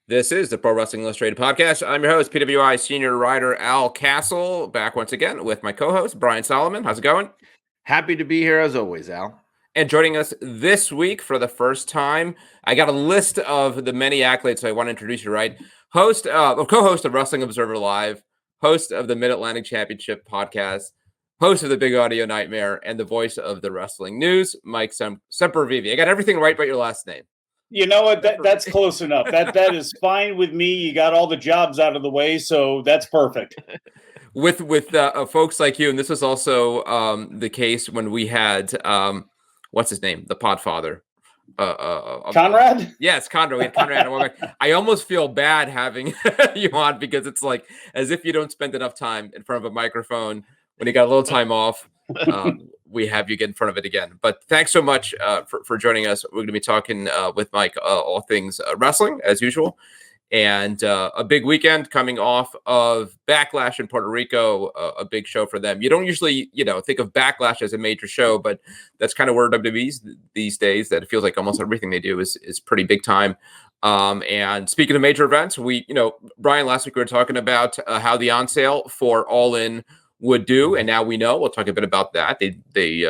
This is the Pro Wrestling Illustrated Podcast. I'm your host, PWI senior writer Al Castle, back once again with my co-host, Brian Solomon. How's it going? Happy to be here as always, Al. And joining us this week for the first time, I got a list of the many accolades, so I want to introduce you, right? Co-host of Wrestling Observer Live, host of the Mid-Atlantic Championship Podcast, host of the Big Audio Nightmare, and the voice of the Wrestling News, Mike Sempervive. I got everything right but your last name. You know what? That's close enough. That is fine with me. You got all the jobs out of the way, so that's perfect. With folks like you, and this was also the case when we had what's his name, the Podfather, Conrad. Yes, Conrad. We had Conrad. I almost feel bad having you on because it's like as if you don't spend enough time in front of a microphone when you got a little time off. We have you get in front of it again. But thanks so much for joining us. We're going to be talking with Mike all things wrestling as usual. And a big weekend coming off of Backlash in Puerto Rico, a big show for them. You don't usually, think of Backlash as a major show, but that's kind of where WWE's these days, that it feels like almost everything they do is pretty big time. And speaking of major events, Brian, last week we were talking about how the on sale for All In would do, and now we know. We'll talk a bit about that. They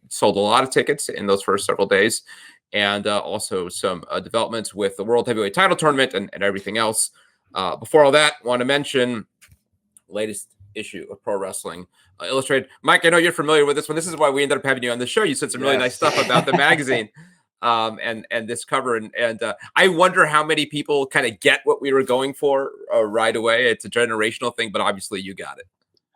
sold a lot of tickets in those first several days, and also some developments with the World Heavyweight Title Tournament and everything else. Before all that, want to mention latest issue of Pro Wrestling Illustrated. Mike, I know you're familiar with this one. This is why we ended up having you on the show. You said some really nice stuff about the magazine and this cover, and I wonder how many people kind of get what we were going for right away. It's a generational thing, but obviously you got it.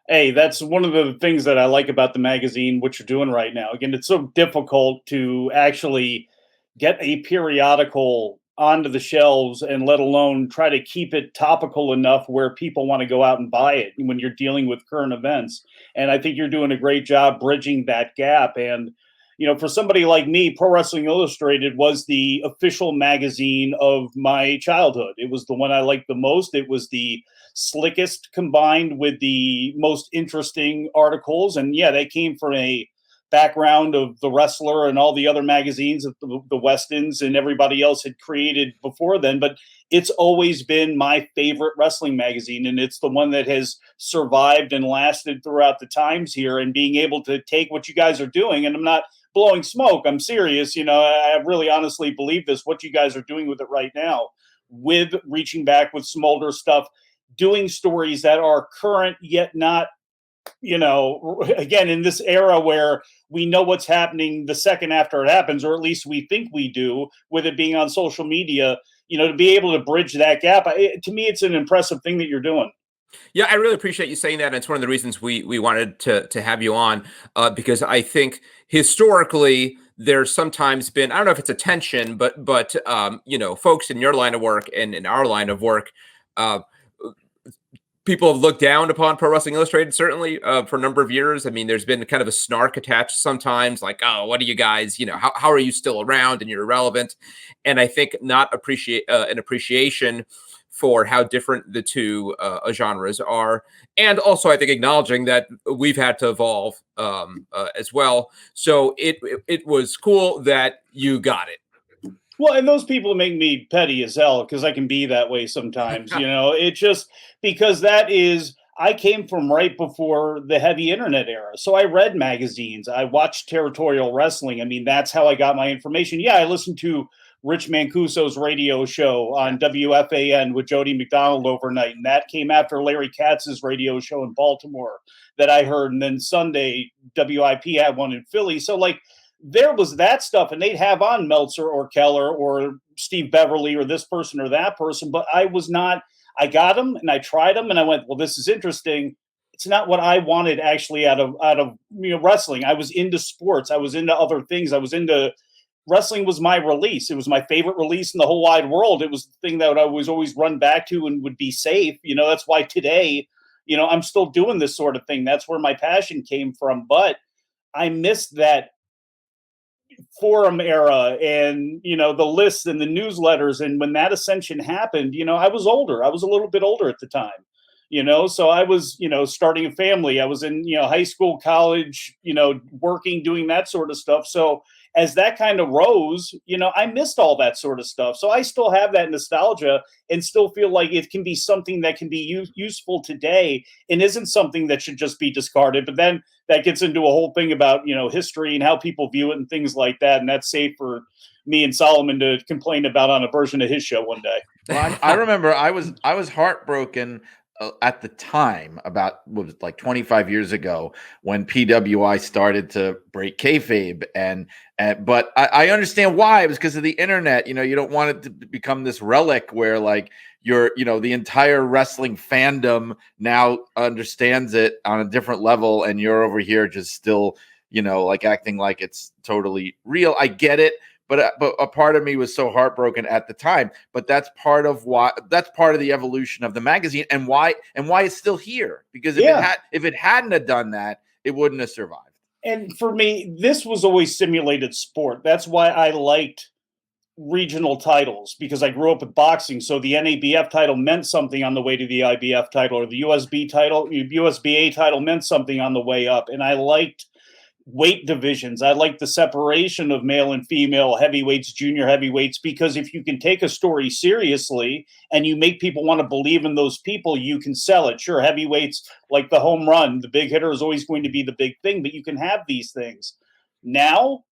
Hey, that's one of the things that I like about the magazine, what you're doing right now. Again, it's so difficult to actually get a periodical onto the shelves and let alone try to keep it topical enough where people want to go out and buy it when you're dealing with current events. And I think you're doing a great job bridging that gap. And, for somebody like me, Pro Wrestling Illustrated was the official magazine of my childhood. It was the one I liked the most. It was the slickest combined with the most interesting articles. And yeah, they came from a background of the Wrestler and all the other magazines that the Westons and everybody else had created before then. But it's always been my favorite wrestling magazine. And it's the one that has survived and lasted throughout the times here, and being able to take what you guys are doing. And I'm not blowing smoke. I'm serious. I really honestly believe this, what you guys are doing with it right now, with reaching back with some older stuff, doing stories that are current yet not, again, in this era where we know what's happening the second after it happens, or at least we think we do, with it being on social media, to be able to bridge that gap. To me, it's an impressive thing that you're doing. Yeah, I really appreciate you saying that. And it's one of the reasons we wanted to have you on, because I think historically there's sometimes been, I don't know if it's a tension, but folks in your line of work and in our line of work, people have looked down upon Pro Wrestling Illustrated, certainly, for a number of years. I mean, there's been kind of a snark attached sometimes, like, oh, what are you guys, how are you still around and you're irrelevant? And I think not an appreciation for how different the two genres are. And also, I think acknowledging that we've had to evolve as well. So it was cool that you got it. Well, and those people make me petty as hell, because I can be that way sometimes. It just, because I came from right before the heavy internet era. So I read magazines. I watched territorial wrestling. I mean, that's how I got my information. Yeah, I listened to Rich Mancuso's radio show on WFAN with Jody McDonald overnight. And that came after Larry Katz's radio show in Baltimore that I heard. And then Sunday, WIP had one in Philly. So there was that stuff, and they'd have on Meltzer or Keller or Steve Beverly or this person or that person. But I got them and I tried them and I went, well, this is interesting. It's not what I wanted actually out of wrestling. I was into sports. I was into other things. Wrestling was my release. It was my favorite release in the whole wide world. It was the thing that I was always run back to and would be safe. That's why today, I'm still doing this sort of thing. That's where my passion came from. But I missed that forum era and, the lists and the newsletters. And when that ascension happened, I was older. I was a little bit older at the time. So I was, starting a family. I was in, high school, college, working, doing that sort of stuff. So as that kind of rose, I missed all that sort of stuff. So I still have that nostalgia and still feel like it can be something that can be useful today and isn't something that should just be discarded. But then that gets into a whole thing about, history and how people view it and things like that. And that's safe for me and Solomon to complain about on a version of his show one day. Well, I remember I was heartbroken at the time, about what was it, like 25 years ago, when PWI started to break kayfabe, but I understand why. It was because of the internet. You don't want it to become this relic where like the entire wrestling fandom now understands it on a different level, and you're over here just still like acting like it's totally real. I get it. But a part of me was so heartbroken at the time. But that's part of the evolution of the magazine and why it's still here. Because if it hadn't have done that, it wouldn't have survived. And for me, this was always simulated sport. That's why I liked regional titles, because I grew up with boxing. So the NABF title meant something on the way to the IBF title, or the USBA title meant something on the way up. And I liked weight divisions. I like the separation of male and female heavyweights, junior heavyweights, because if you can take a story seriously and you make people want to believe in those people, you can sell it. Sure, heavyweights, like the home run, the big hitter is always going to be the big thing, but you can have these things. Now,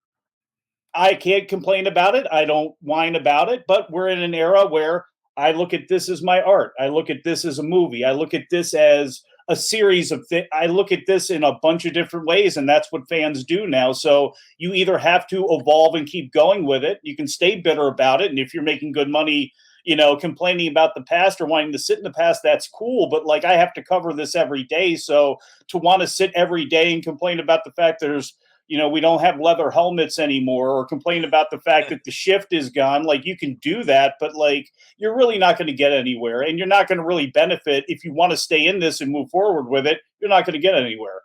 I can't complain about it. I don't whine about it, but we're in an era where I look at this as my art. I look at this as a movie. I look at this as a series of things. I look at this in a bunch of different ways, and that's what fans do now. So you either have to evolve and keep going with it. You can stay bitter about it. And if you're making good money, complaining about the past or wanting to sit in the past, that's cool. But like, I have to cover this every day. So to want to sit every day and complain about the fact there's, we don't have leather helmets anymore, or complain about the fact that the shift is gone. Like, you can do that, but like, you're really not going to get anywhere, and you're not going to really benefit. If you want to stay in this and move forward with it, you're not going to get anywhere.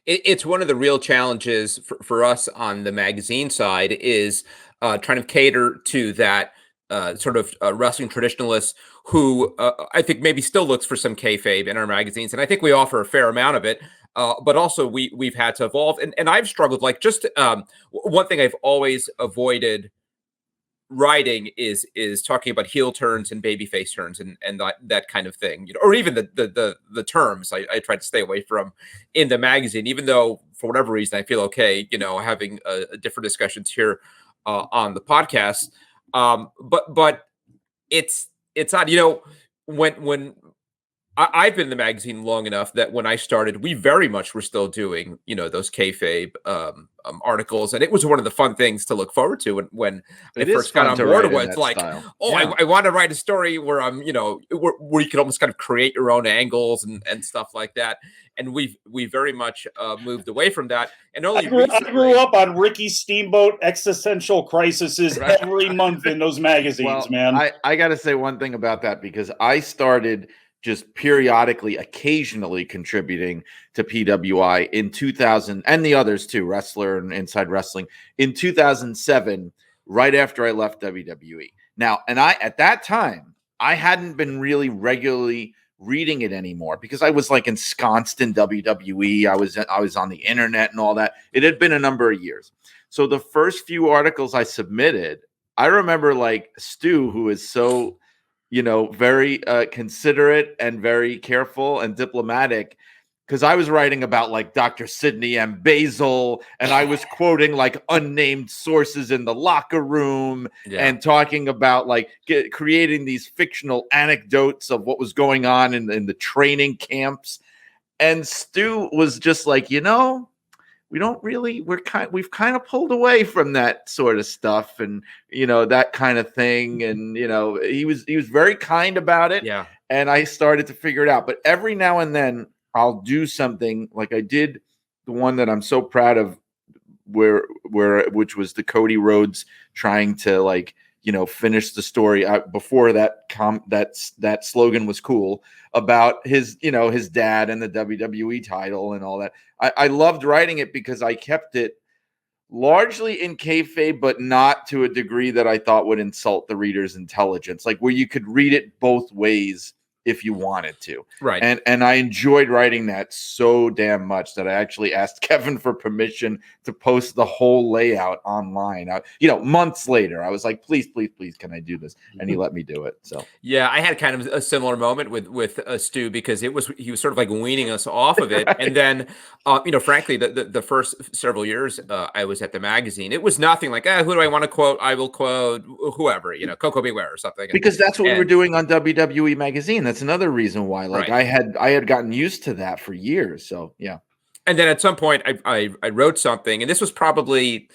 It's one of the real challenges for us on the magazine side is trying to cater to that sort of wrestling traditionalist who I think maybe still looks for some kayfabe in our magazines. And I think we offer a fair amount of it. But also we've had to evolve. And I've struggled, like, just one thing I've always avoided writing is talking about heel turns and babyface turns and that kind of thing, or even the terms I try to stay away from in the magazine, even though for whatever reason I feel okay, having a different discussions here on the podcast. But it's odd, when I've been in the magazine long enough that when I started, we very much were still doing, those kayfabe articles, and it was one of the fun things to look forward to when I first got on board with. It's like, yeah. I want to write a story where I'm, where you can almost kind of create your own angles and stuff like that. And we very much moved away from that. And only I grew up on Ricky Steamboat existential crises every month in those magazines, man. I got to say one thing about that, because I started just periodically, occasionally contributing to PWI in 2000, and the others too, Wrestler and Inside Wrestling, in 2007, right after I left WWE. Now, and at that time, I hadn't been really regularly reading it anymore because I was like ensconced in WWE. I was on the internet and all that. It had been a number of years. So the first few articles I submitted, I remember like Stu, who is so very considerate and very careful and diplomatic, because I was writing about like Dr. Sidney M. Basil, and I was quoting like unnamed sources in the locker room and talking about like creating these fictional anecdotes of what was going on in the training camps. And Stu was just like, we've kind of pulled away from that sort of stuff and, that kind of thing. And, he was very kind about it. Yeah. And I started to figure it out. But every now and then I'll do something like I did the one that I'm so proud of which was the Cody Rhodes trying to like, finish the story before that slogan was cool about his dad and the WWE title and all that. I loved writing it because I kept it largely in kayfabe, but not to a degree that I thought would insult the reader's intelligence, like where you could read it both ways if you wanted to. Right. And I enjoyed writing that so damn much that I actually asked Kevin for permission to post the whole layout online. Months later, I was like, please, can I do this? And he let me do it. So yeah, I had kind of a similar moment with Stu, because he was sort of like weaning us off of it. And then, frankly, the first several years I was at the magazine, it was nothing like, who do I want to quote? I will quote whoever, Coco Beware or something. Because that's what we were doing on WWE magazine. That's another reason why, like, right. I had gotten used to that for years. So yeah. And then at some point I wrote something, and this was probably,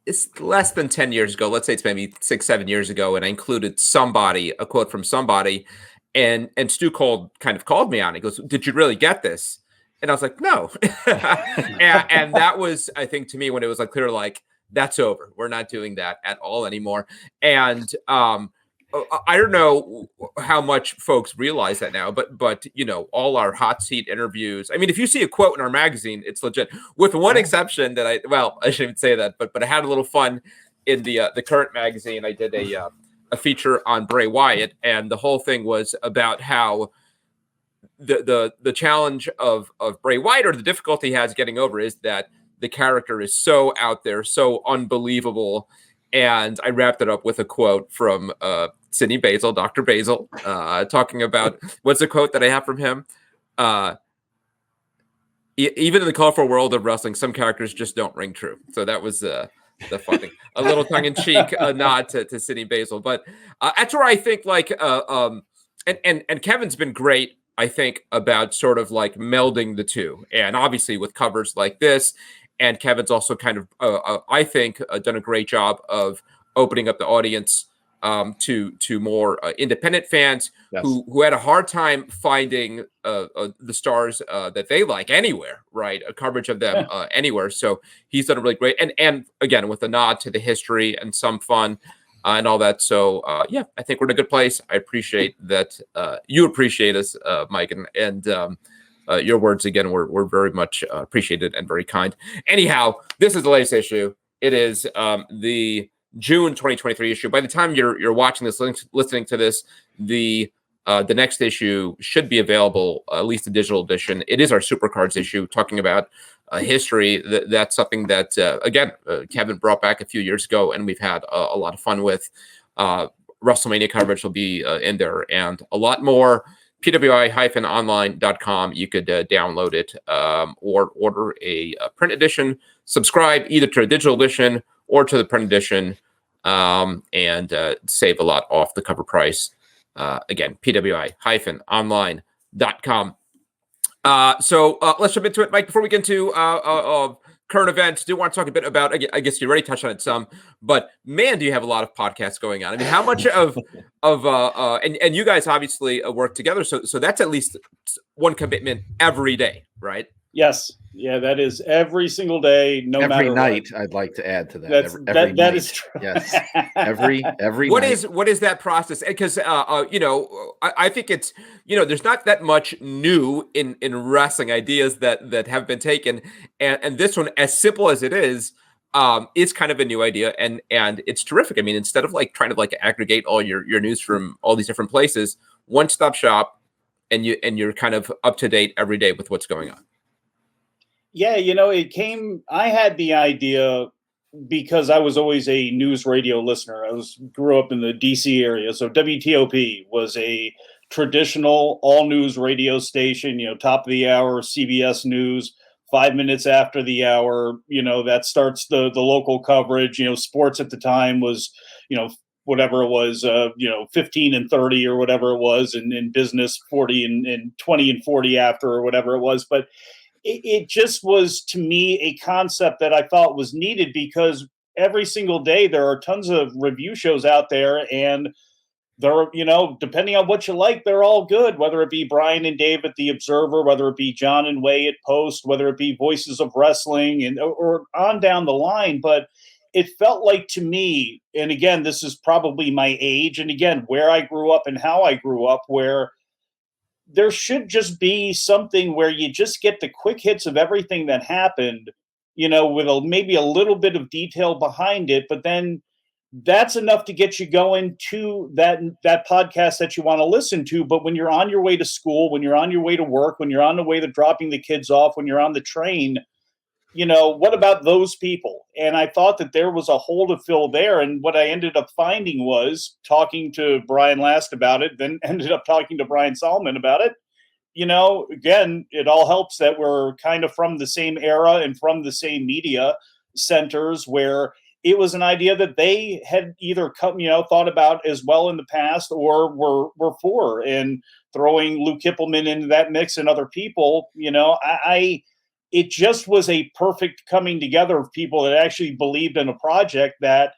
it's less than 10 years ago. Let's say it's maybe 6-7 years ago. And I included a quote from somebody, and Stu called me on it. He goes, "Did you really get this?" And I was like, "No." and that was, I think, to me, when it was like clear, like, that's over. We're not doing that at all anymore. And I don't know how much folks realize that now, but all our hot seat interviews. I mean, if you see a quote in our magazine, it's legit. With one exception that I shouldn't even say that, but I had a little fun in the current magazine. I did a feature on Bray Wyatt, and the whole thing was about how the challenge of Bray Wyatt, or the difficulty he has getting over, is that the character is so out there, so unbelievable. And I wrapped it up with a quote from Sidney Basil, Dr. Basil, talking about, what's the quote that I have from him? Even in the colorful world of wrestling, some characters just don't ring true. So that was the fun thing. A little tongue-in-cheek nod to Sidney Basil. But that's where I think, like, and Kevin's been great, I think, about sort of like melding the two. And obviously with covers like this, and Kevin's also kind of, I think, done a great job of opening up the audience to more independent fans. Yes. who had a hard time finding the stars that they like anywhere, right? A coverage of them anywhere. So he's done a really great, and again, with a nod to the history and some fun and all that. So yeah, I think we're in a good place. I appreciate that you appreciate us, Mike, and your words again were very much appreciated and very kind. Anyhow, this is the latest issue. It is the June 2023 issue. By the time you're watching this, listening to this, the next issue should be available, at least the digital edition. It is our Supercards issue, talking about history. That's something that again Kevin brought back a few years ago, and we've had a lot of fun with. WrestleMania coverage will be in there, and a lot more. PWI-online.com. You could download it or order a print edition. Subscribe either to a digital edition or to the print edition, and save a lot off the cover price. Again, PWI-online.com. So let's jump into it, Mike. Before we get into current events, do want to talk a bit about, I guess you already touched on it some, but man, do you have a lot of podcasts going on. I mean, how much and you guys obviously work together. So that's at least one commitment every day, right? Yes. Yeah, that is every single day, no matter every night. What. I'd like to add to that. That is true. Yes, every what night. What is that process? Because I think it's there's not that much new in wrestling ideas that have been taken, and this one, as simple as it is kind of a new idea, and it's terrific. I mean, instead of like trying to like aggregate all your news from all these different places, one-stop shop, and you're kind of up to date every day with what's going on. Yeah, I had the idea because I was always a news radio listener. Grew up in the DC area. So WTOP was a traditional all news radio station, top of the hour, CBS News, 5 minutes after the hour, that starts the local coverage. Sports at the time was, whatever it was, 15 and 30 or whatever it was, and in business 40 and 20 and 40 after or whatever it was. But it just was, to me, a concept that I thought was needed, because every single day there are tons of review shows out there, and they're, depending on what you like, they're all good, whether it be Brian and Dave at The Observer, whether it be John and Way at Post, whether it be Voices of Wrestling, or on down the line. But it felt like, to me, and again, this is probably my age, and again, where I grew up and how I grew up, where there should just be something where you just get the quick hits of everything that happened, with maybe a little bit of detail behind it, but then that's enough to get you going to that podcast that you want to listen to. But when you're on your way to school, when you're on your way to work, when you're on the way to dropping the kids off, when you're on the train, what about those people? And I thought that there was a hole to fill there. And what I ended up finding was talking to Brian Last about it, then ended up talking to Brian Solomon about it. Again, it all helps that we're kind of from the same era and from the same media centers, where it was an idea that they had either thought about as well in the past or were for. And throwing Lou Kippelman into that mix and other people, it just was a perfect coming together of people that actually believed in a project that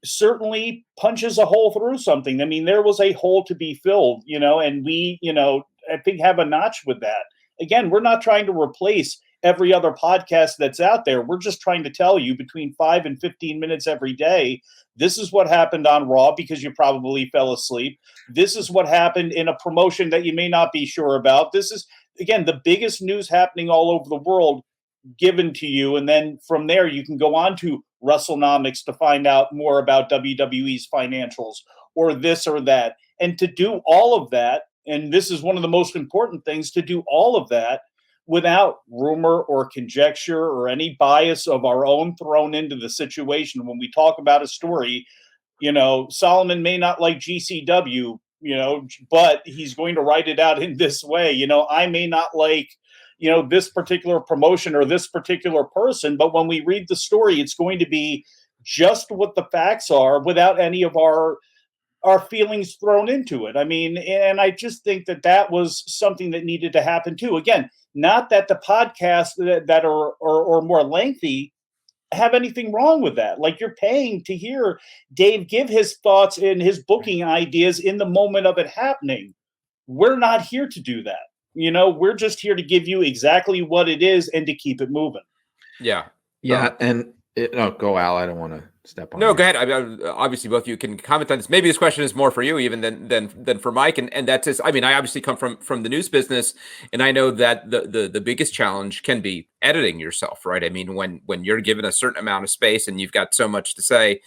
certainly punches a hole through something. I mean, there was a hole to be filled, and we, I think have a notch with that. Again, we're not trying to replace every other podcast that's out there. We're just trying to tell you between 5 and 15 minutes every day, this is what happened on Raw because you probably fell asleep. This is what happened in a promotion that you may not be sure about. This is, again, the biggest news happening all over the world given to you. And then from there, you can go on to WrestleNomics to find out more about WWE's financials or this or that. And to do all of that, and this is one of the most important things, to do all of that without rumor or conjecture or any bias of our own thrown into the situation. When we talk about a story, Solomon may not like GCW, but he's going to write it out in this way. I may not like, this particular promotion or this particular person, but when we read the story, it's going to be just what the facts are without any of our feelings thrown into it. I mean, and I just think that was something that needed to happen too. Again, not that the podcasts that are more lengthy have anything wrong with that. Like, you're paying to hear Dave give his thoughts and his booking ideas in the moment of it happening. We're not here to do that. We're just here to give you exactly what it is and to keep it moving. Yeah. And go Al. I don't want to step on. No, go ahead. Obviously, both of you can comment on this. Maybe this question is more for you even than for Mike, and that's just. I mean, I obviously come from the news business, and I know that the biggest challenge can be editing yourself, right? I mean, when you're given a certain amount of space and you've got so much to say,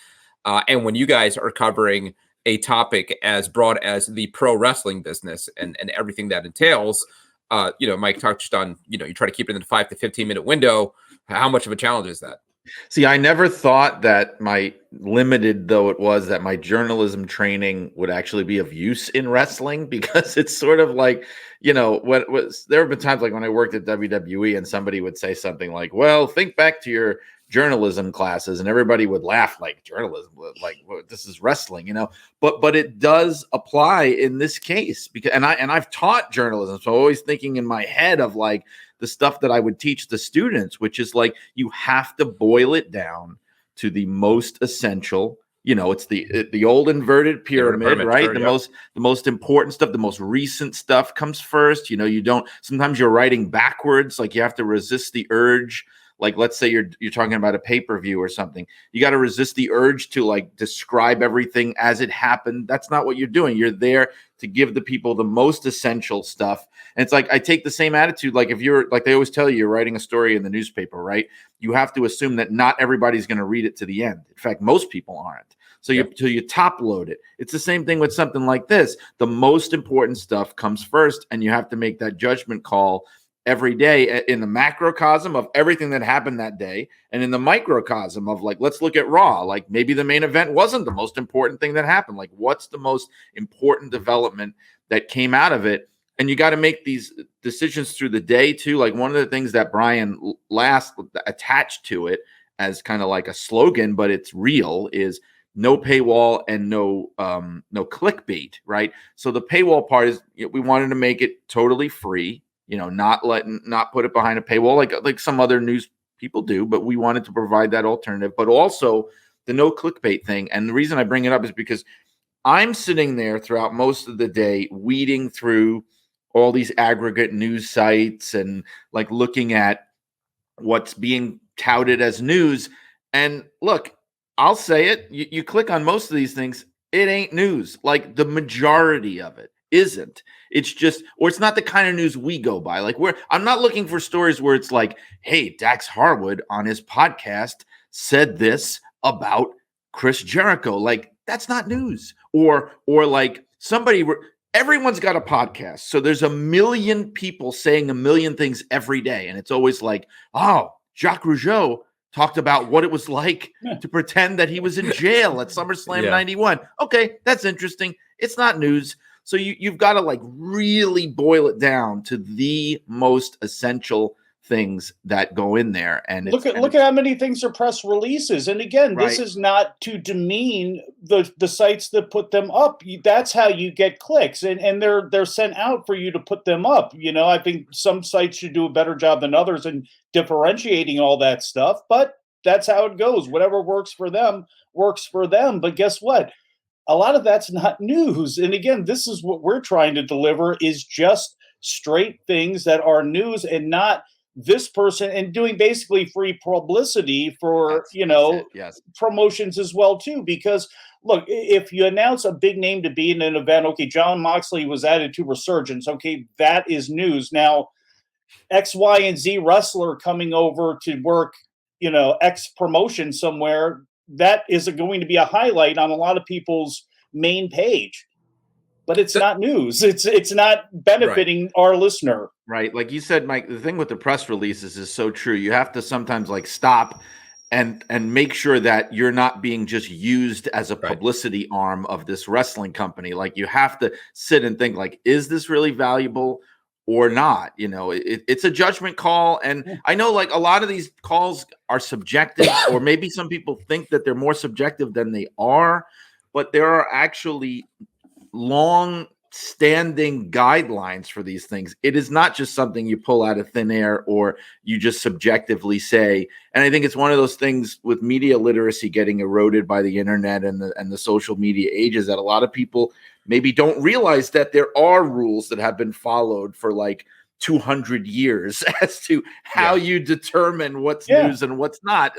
and when you guys are covering a topic as broad as the pro wrestling business and everything that entails, Mike touched on, you try to keep it in the 5 to 15 minute window. How much of a challenge is that? See, I never thought that my limited though it was that my journalism training would actually be of use in wrestling, because it's sort of like, there have been times like when I worked at WWE and somebody would say something like, well, think back to your journalism classes, and everybody would laugh like, journalism, like, well, this is wrestling, but it does apply in this case, because I've taught journalism, so I'm always thinking in my head of like the stuff that I would teach the students, which is like, you have to boil it down to the most essential. It's the old inverted pyramid, right? Sure, the most important stuff, the most recent stuff comes first. Sometimes you're writing backwards, like you have to resist the urge. Like, let's say you're talking about a pay-per-view or something. You got to resist the urge to like describe everything as it happened. That's not what you're doing. You're there to give the people the most essential stuff. And it's like, I take the same attitude. Like, if you're, like they always tell you, you're writing a story in the newspaper, right? You have to assume that not everybody's going to read it to the end. In fact, most people aren't. So you top load it. It's the same thing with something like this. The most important stuff comes first, and you have to make that judgment call every day in the macrocosm of everything that happened that day, and in the microcosm of like, let's look at Raw. Like, maybe the main event wasn't the most important thing that happened. Like, what's the most important development that came out of it? And you got to make these decisions through the day too. Like, one of the things that Brian Last attached to it as kind of like a slogan, but it's real, is no paywall and no clickbait, right? So the paywall part is, we wanted to make it totally free. Not put it behind a paywall like some other news people do, but we wanted to provide that alternative, but also the no clickbait thing. And the reason I bring it up is because I'm sitting there throughout most of the day weeding through all these aggregate news sites and like looking at what's being touted as news. And look, I'll say it, you click on most of these things, it ain't news. Like, the majority of it isn't. It's just, or it's not the kind of news we go by. Like, I'm not looking for stories where it's like, hey, Dax Harwood on his podcast said this about Chris Jericho. Like, that's not news. Or like everyone's got a podcast. So there's a million people saying a million things every day. And it's always like, oh, Jacques Rougeau talked about what it was like to pretend that he was in jail at SummerSlam 91. Okay, that's interesting. It's not news. So you've got to like really boil it down to the most essential things that go in there. And look at how many things are press releases. And again, this is not to demean the sites that put them up. That's how you get clicks, and they're sent out for you to put them up. I think some sites should do a better job than others in differentiating all that stuff, but that's how it goes. Whatever works for them works for them. But guess what? A lot of that's not news. And again, this is what we're trying to deliver, is just straight things that are news, and not this person, and doing basically free publicity for, promotions as well too. Because look, if you announce a big name to be in an event, okay, John Moxley was added to Resurgence. Okay, that is news. Now, X, Y, and Z wrestler coming over to work, X promotion somewhere, that is going to be a highlight on a lot of people's main page. But it's not news. It's not benefiting our listener. Right. Like you said, Mike, the thing with the press releases is so true. You have to sometimes like stop and make sure that you're not being just used as a publicity arm of this wrestling company. Like, you have to sit and think, like, is this really valuable or not? It's a judgment call. And I know like a lot of these calls are subjective, or maybe some people think that they're more subjective than they are, but there are actually long-standing guidelines for these things. It is not just something you pull out of thin air or you just subjectively say. And I think it's one of those things with media literacy getting eroded by the internet and the social media ages, that a lot of people maybe don't realize that there are rules that have been followed for like 200 years as to how you determine what's news and what's not.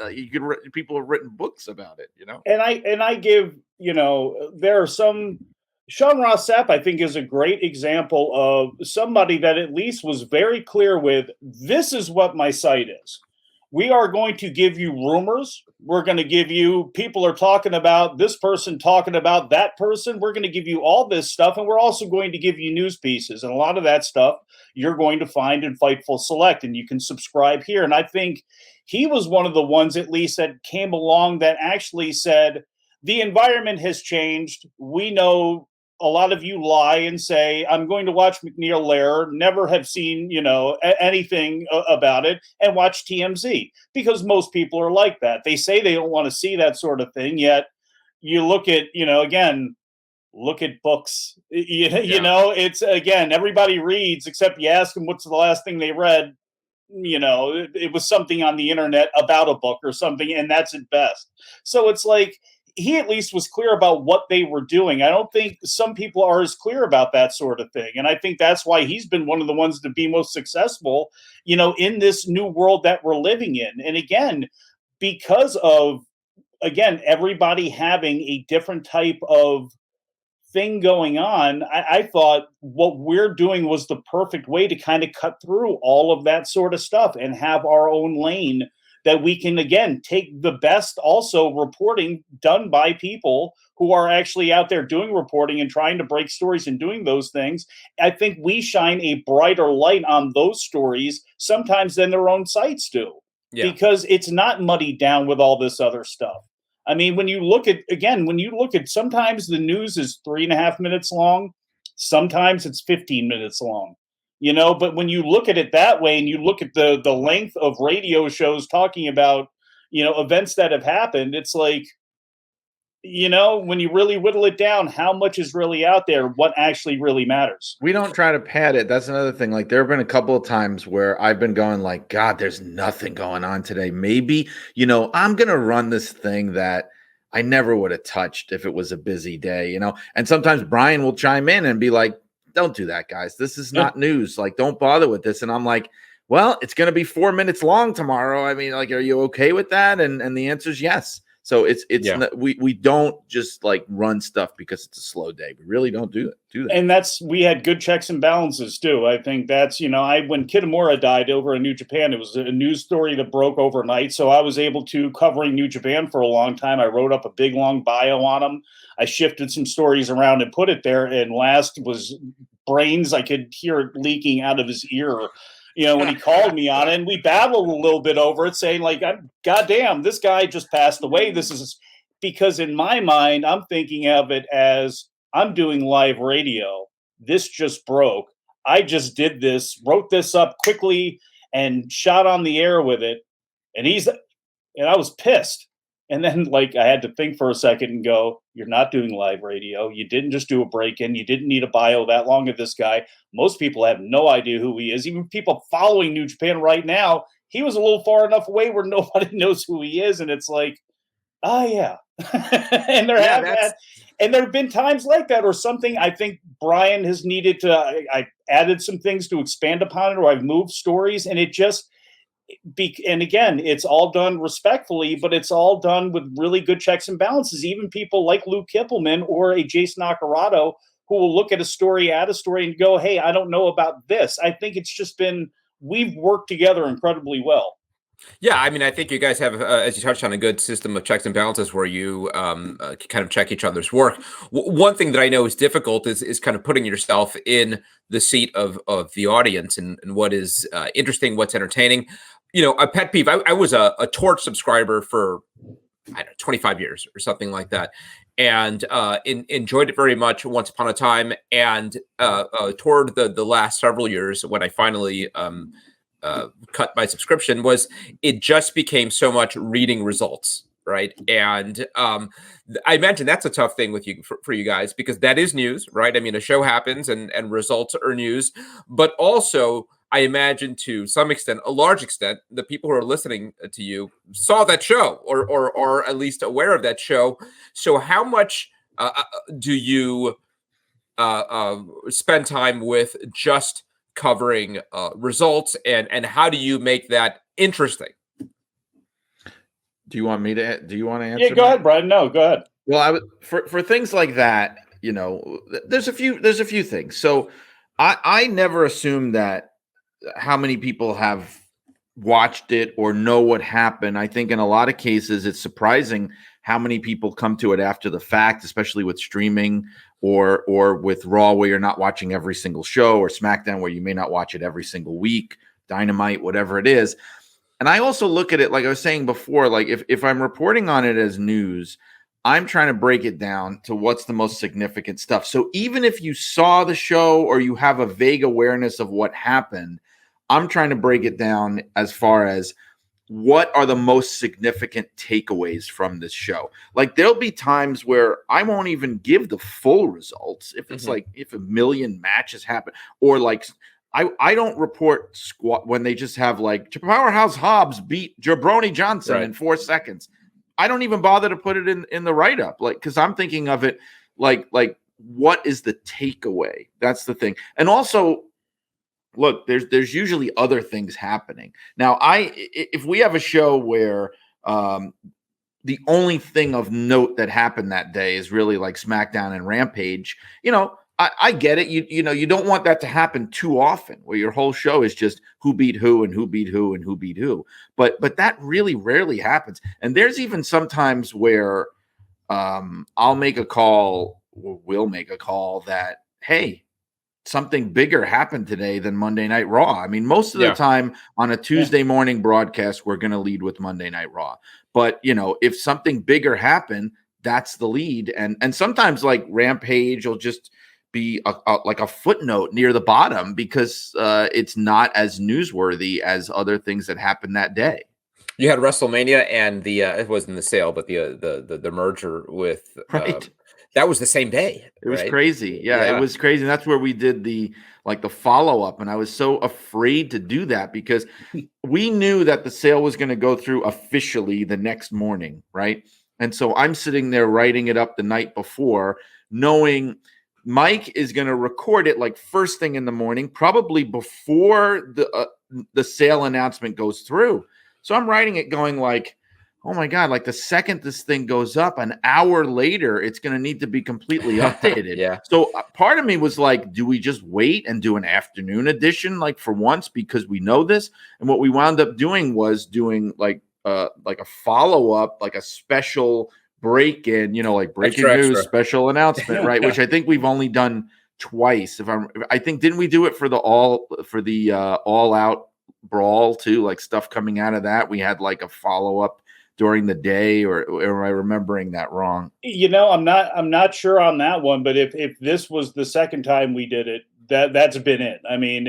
People have written books about it, And I give, there are some. Sean Ross Sapp, I think, is a great example of somebody that at least was very clear with, this is what my site is. We are going to give you rumors. We're going to give you, people are talking about this person talking about that person. We're going to give you all this stuff. And we're also going to give you news pieces. And a lot of that stuff you're going to find in Fightful Select, and you can subscribe here. And I think he was one of the ones, at least, that came along that actually said, the environment has changed. We know a lot of you lie and say, I'm going to watch McNeil Lehrer, never have seen, anything about it, and watch TMZ, because most people are like that. They say they don't want to see that sort of thing, yet you look at, again, look at books. It's, again, everybody reads, except you ask them what's the last thing they read. It was something on the internet about a book or something, and that's at best. So it's like, he at least was clear about what they were doing. I don't think some people are as clear about that sort of thing. And I think that's why he's been one of the ones to be most successful, in this new world that we're living in. And again, because of, everybody having a different type of thing going on, I thought what we're doing was the perfect way to kind of cut through all of that sort of stuff and have our own lane, that we can, again, take the best also reporting done by people who are actually out there doing reporting and trying to break stories and doing those things. I think we shine a brighter light on those stories sometimes than their own sites do, because it's not muddied down with all this other stuff. I mean, when you look at, sometimes the news is 3.5 minutes long, sometimes it's 15 minutes long. But when you look at it that way, and you look at the length of radio shows talking about, events that have happened, it's like, when you really whittle it down, how much is really out there, what actually really matters. We don't try to pad it. That's another thing. Like, there have been a couple of times where I've been going like, God, there's nothing going on today. Maybe, I'm going to run this thing that I never would have touched if it was a busy day, and sometimes Brian will chime in and be like, don't do that, guys. This is not news. Like, don't bother with this. And I'm like, well, it's going to be 4 minutes long tomorrow. I mean, like, are you okay with that? And the answer is yes. So it's Yeah. not, we don't just like run stuff because it's a slow day. We really don't do that. And we had good checks and balances too. I think that's, when Kitamura died over in New Japan, it was a news story that broke overnight. So I was able to, covering New Japan for a long time, I wrote up a big long bio on him. I shifted some stories around and put it there. And last was brains. I could hear it leaking out of his ear, when he called me on it. And we battled a little bit over it, saying like, God damn, this guy just passed away. This is because in my mind, I'm thinking of it as I'm doing live radio. This just broke. I just did this, wrote this up quickly and shot on the air with it. And I was pissed. And then like I had to think for a second and go, you're not doing live radio. You didn't just do a break-in. You didn't need a bio that long of this guy. Most people have no idea who he is. Even people following New Japan right now, he was a little far enough away where nobody knows who he is. And it's like, oh yeah. And there have been times like that or something. I think Brian has needed to, I added some things to expand upon it, or I've moved stories, and it just, and again, it's all done respectfully, but it's all done with really good checks and balances. Even people like Luke Kippelman or a Jason Nakarado who will look at a story, and go, hey, I don't know about this. I think it's just we've worked together incredibly well. Yeah, I mean, I think you guys have, as you touched on, a good system of checks and balances where you kind of check each other's work. One thing that I know is difficult is kind of putting yourself in the seat of the audience and what is interesting, what's entertaining. A pet peeve. I was a Torch subscriber for 25 years or something like that, and enjoyed it very much once upon a time. And toward the last several years, when I finally cut my subscription, it just became so much reading results, right? And I imagine that's a tough thing with you for you guys, because that is news, right? I mean, a show happens and results are news, but also I imagine to some extent, a large extent, the people who are listening to you saw that show or at least aware of that show. So how much do you spend time with just covering results, and how do you make that interesting? Do you want to answer? Yeah, go ahead, Brian. No, go ahead. Well, for things like that, there's a few things. So I never assumed that how many people have watched it or know what happened. I think in a lot of cases, it's surprising how many people come to it after the fact, especially with streaming or with Raw, where you're not watching every single show, or SmackDown, where you may not watch it every single week, Dynamite, whatever it is. And I also look at it, like I was saying before, like if I'm reporting on it as news, I'm trying to break it down to what's the most significant stuff. So even if you saw the show or you have a vague awareness of what happened, I'm trying to break it down as far as what are the most significant takeaways from this show. Like there'll be times where I won't even give the full results if it's like if 1 million matches happen, or like I don't report squat when they just have like Powerhouse Hobbs beat Jabroni Johnson in 4 seconds. I don't even bother to put it in the write-up, like, because I'm thinking of it like what is the takeaway? That's the thing. And also, look, there's usually other things happening. Now, if we have a show where the only thing of note that happened that day is really like SmackDown and Rampage, I get it. You don't want that to happen too often, where your whole show is just who beat who and who beat who and who beat who. But that really rarely happens. And there's even sometimes where I'll make a call, or we'll make a call that, hey, something bigger happened today than Monday Night Raw. I mean, most of the time on a Tuesday morning broadcast, we're going to lead with Monday Night Raw. But, if something bigger happened, that's the lead. And sometimes like Rampage will just be like a footnote near the bottom because it's not as newsworthy as other things that happened that day. You had WrestleMania and it wasn't the sale, but the merger with that was the same day. It was crazy. Yeah, it was crazy. And that's where we did the follow-up. And I was so afraid to do that because we knew that the sale was going to go through officially the next morning, right? And so I'm sitting there writing it up the night before, knowing Mike is going to record it like first thing in the morning, probably before the sale announcement goes through. So I'm writing it going like, oh my God, like the second this thing goes up, an hour later, it's going to need to be completely updated. Yeah. So part of me was like, do we just wait and do an afternoon edition like for once because we know this? And what we wound up doing was doing like a follow-up, like a special break-in, like breaking news, special announcement, right? Which I think we've only done twice. I think, didn't we do it for the all out brawl too? Like stuff coming out of that. We had like a follow-up during the day, or am I remembering that wrong? I'm not sure on that one, but if this was the second time we did it, that's been it. I mean,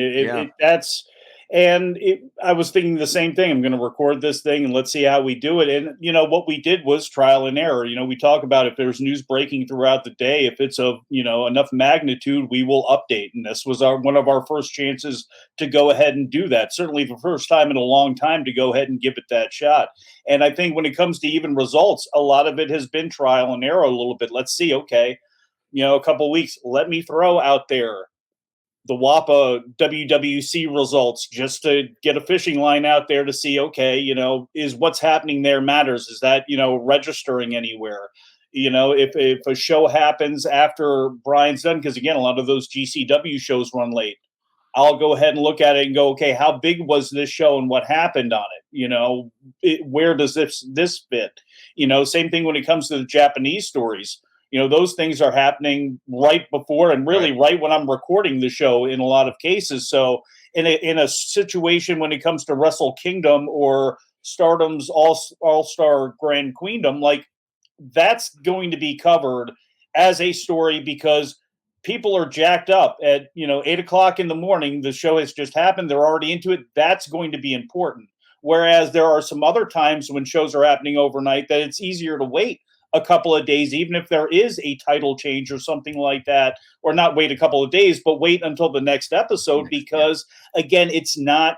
I was thinking the same thing. I'm going to record this thing and let's see how we do it. And, what we did was trial and error. We talk about if there's news breaking throughout the day, if it's of, enough magnitude, we will update. And this was one of our first chances to go ahead and do that. Certainly the first time in a long time to go ahead and give it that shot. And I think when it comes to even results, a lot of it has been trial and error a little bit. Let's see, okay, a couple of weeks, let me throw out there the WAPA WWC results just to get a fishing line out there to see, okay, is what's happening there matters? Is that, registering anywhere? If a show happens after Brian's done, because again, a lot of those GCW shows run late, I'll go ahead and look at it and go, okay, how big was this show and what happened on it? Where does this fit? Same thing when it comes to the Japanese stories. Those things are happening right before and really right when I'm recording the show in a lot of cases. So in a situation when it comes to Wrestle Kingdom or Stardom's All-Star Grand Queendom, like that's going to be covered as a story because people are jacked up at, 8:00 in the morning. The show has just happened. They're already into it. That's going to be important. Whereas there are some other times when shows are happening overnight that it's easier to wait a couple of days, even if there is a title change or something like that, or not wait a couple of days, but wait until the next episode, because again, it's not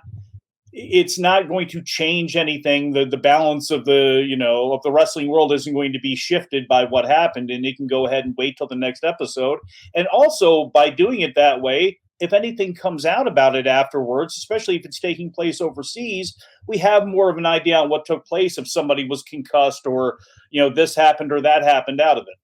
going to change anything. The balance of of the wrestling world isn't going to be shifted by what happened, and it can go ahead and wait till the next episode. And also by doing it that way, if anything comes out about it afterwards, especially if it's taking place overseas, we have more of an idea on what took place, if somebody was concussed or, this happened or that happened out of it.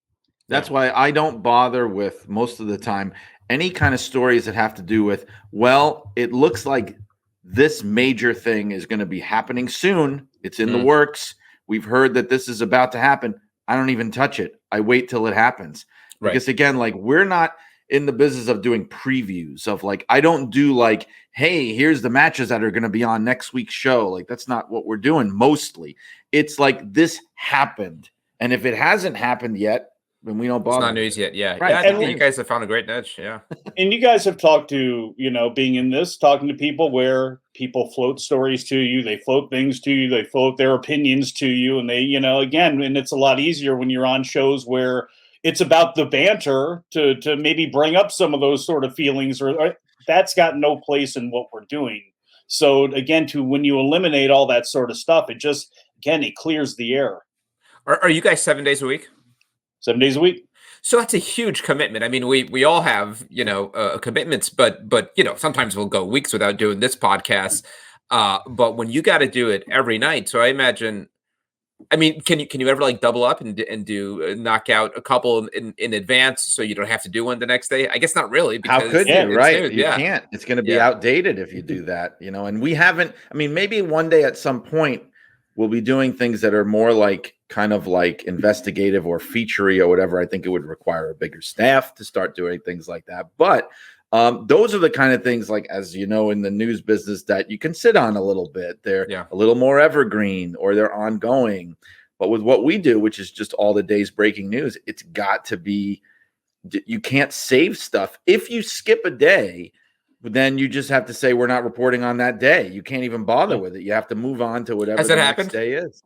That's why I don't bother with, most of the time, any kind of stories that have to do with, well, it looks like this major thing is going to be happening soon. It's in the works. We've heard that this is about to happen. I don't even touch it. I wait till it happens. Because again, like we're not in the business of doing previews of like, I don't do like, hey, here's the matches that are going to be on next week's show. Like that's not what we're doing mostly. It's like this happened. And if it hasn't happened yet, then we don't bother. It's not news yet. Yeah. Right. Yeah, I think you guys have found a great niche. Yeah. And you guys have talked to, being in this, talking to people where people float stories to you. They float things to you. They float their opinions to you. And they, again, and it's a lot easier when you're on shows where it's about the banter to maybe bring up some of those sort of feelings, or that's got no place in what we're doing. So again, when you eliminate all that sort of stuff, it clears the air. Are you guys 7 days a week? 7 days a week. So that's a huge commitment. I mean, we all have, commitments, but sometimes we'll go weeks without doing this podcast. But when you got to do it every night, so I imagine, I mean, can you ever like double up and do knock out a couple in advance so you don't have to do one the next day? I guess not really. Because how could you, right? You can't. It's going to be outdated if you do that, and we haven't, I mean, maybe one day at some point we'll be doing things that are more like kind of like investigative or featurey or whatever. I think it would require a bigger staff to start doing things like that. But those are the kind of things, like, as you know, in the news business that you can sit on a little bit. They're a little more evergreen or they're ongoing. But with what we do, which is just all the day's breaking news, it's got to be, you can't save stuff. If you skip a day, then you just have to say we're not reporting on that day. You can't even bother with it. You have to move on to whatever the next day is.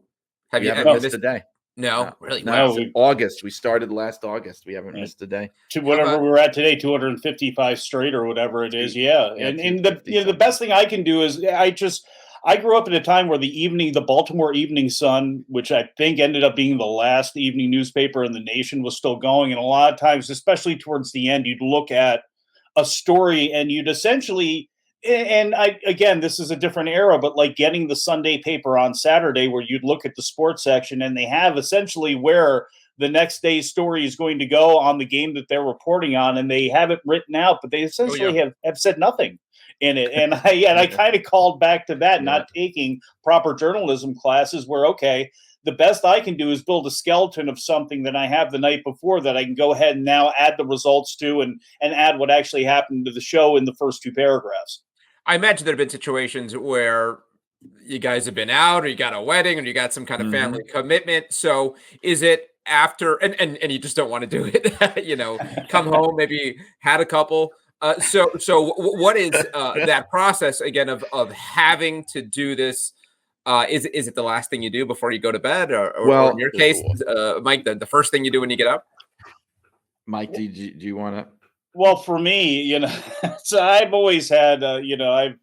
Have you haven't missed a day? No, really? No, August. We started last August. We haven't missed a day. To whatever we're at today, 255 straight or whatever it is. Yeah. And the best thing I can do is I grew up at a time where the Baltimore Evening Sun, which I think ended up being the last evening newspaper in the nation, was still going. And a lot of times, especially towards the end, you'd look at a story and you'd essentially, And again, this is a different era, but like getting the Sunday paper on Saturday where you'd look at the sports section and they have essentially where the next day's story is going to go on the game that they're reporting on, and they have it written out, but they essentially have said nothing in it. And I kind of called back to that, not taking proper journalism classes where, okay, the best I can do is build a skeleton of something that I have the night before that I can go ahead and now add the results to and add what actually happened to the show in the first 2 paragraphs. I imagine there have been situations where you guys have been out, or you got a wedding, or you got some kind of family commitment. So is it after, and you just don't want to do it, you know, come home, maybe had a couple. So what is that process again of having to do this? Is it the last thing you do before you go to bed, or in your case, Mike, the first thing you do when you get up? Mike, do you want to? Well, for me, you know, so I've always had, you know, I've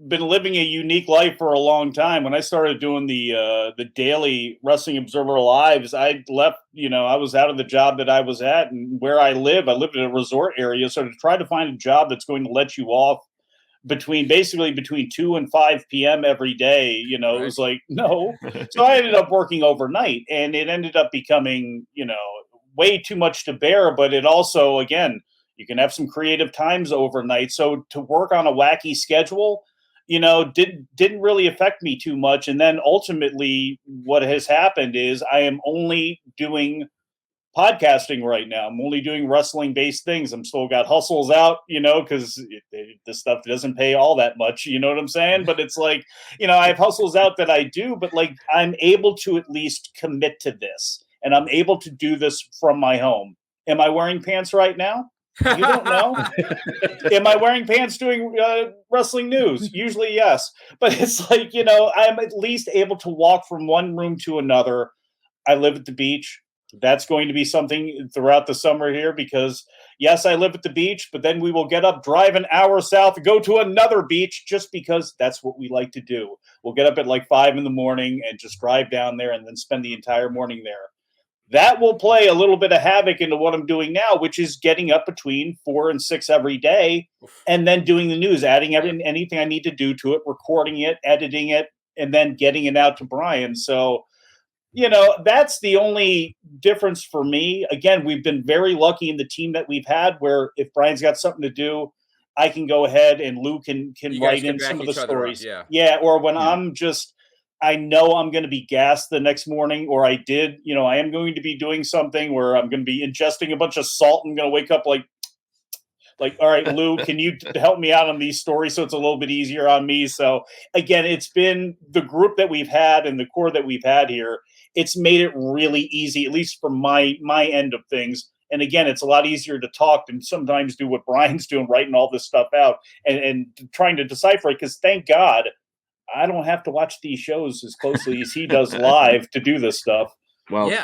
been living a unique life for a long time. When I started doing the daily Wrestling Observer Lives, I left, you know, I was out of the job that I was at, and where I lived in a resort area. So to try to find a job that's going to let you off between 2 and 5 p.m. every day, you know, It was like, no. So I ended up working overnight, and it ended up becoming, you know, way too much to bear. But it also, again, you can have some creative times overnight. So to work on a wacky schedule, you know, didn't really affect me too much. And then ultimately what has happened is I am only doing podcasting right now. I'm only doing wrestling based things. I'm still got hustles out, you know, because this stuff doesn't pay all that much. You know what I'm saying? But it's like, you know, I have hustles out that I do, but like I'm able to at least commit to this, and I'm able to do this from my home. Am I wearing pants right now? You don't know. Am I wearing pants doing wrestling news? Usually, yes. But it's like, you know, I'm at least able to walk from one room to another. I live at the beach. That's going to be something throughout the summer here because, yes, I live at the beach, but then we will get up, drive an hour south, go to another beach just because that's what we like to do. We'll get up at like 5 a.m. and just drive down there and then spend the entire morning there. That will play a little bit of havoc into what I'm doing now, which is getting up between 4 and 6 every day and then doing the news, adding anything I need to do to it, recording it, editing it, and then getting it out to Brian. So, you know, that's the only difference for me. Again, we've been very lucky in the team that we've had where if Brian's got something to do, I can go ahead and Lou can write in some of the stories. Or when I'm just – I know I'm going to be gassed the next morning, or I am going to be doing something where I'm going to be ingesting a bunch of salt and going to wake up like, all right, Lou, can you help me out on these stories so it's a little bit easier on me? So again, it's been the group that we've had and the core that we've had here. It's made it really easy, at least from my end of things. And again, it's a lot easier to talk than sometimes do what Brian's doing, writing all this stuff out and trying to decipher it. Because thank God, I don't have to watch these shows as closely as he does live to do this stuff. Well, yeah,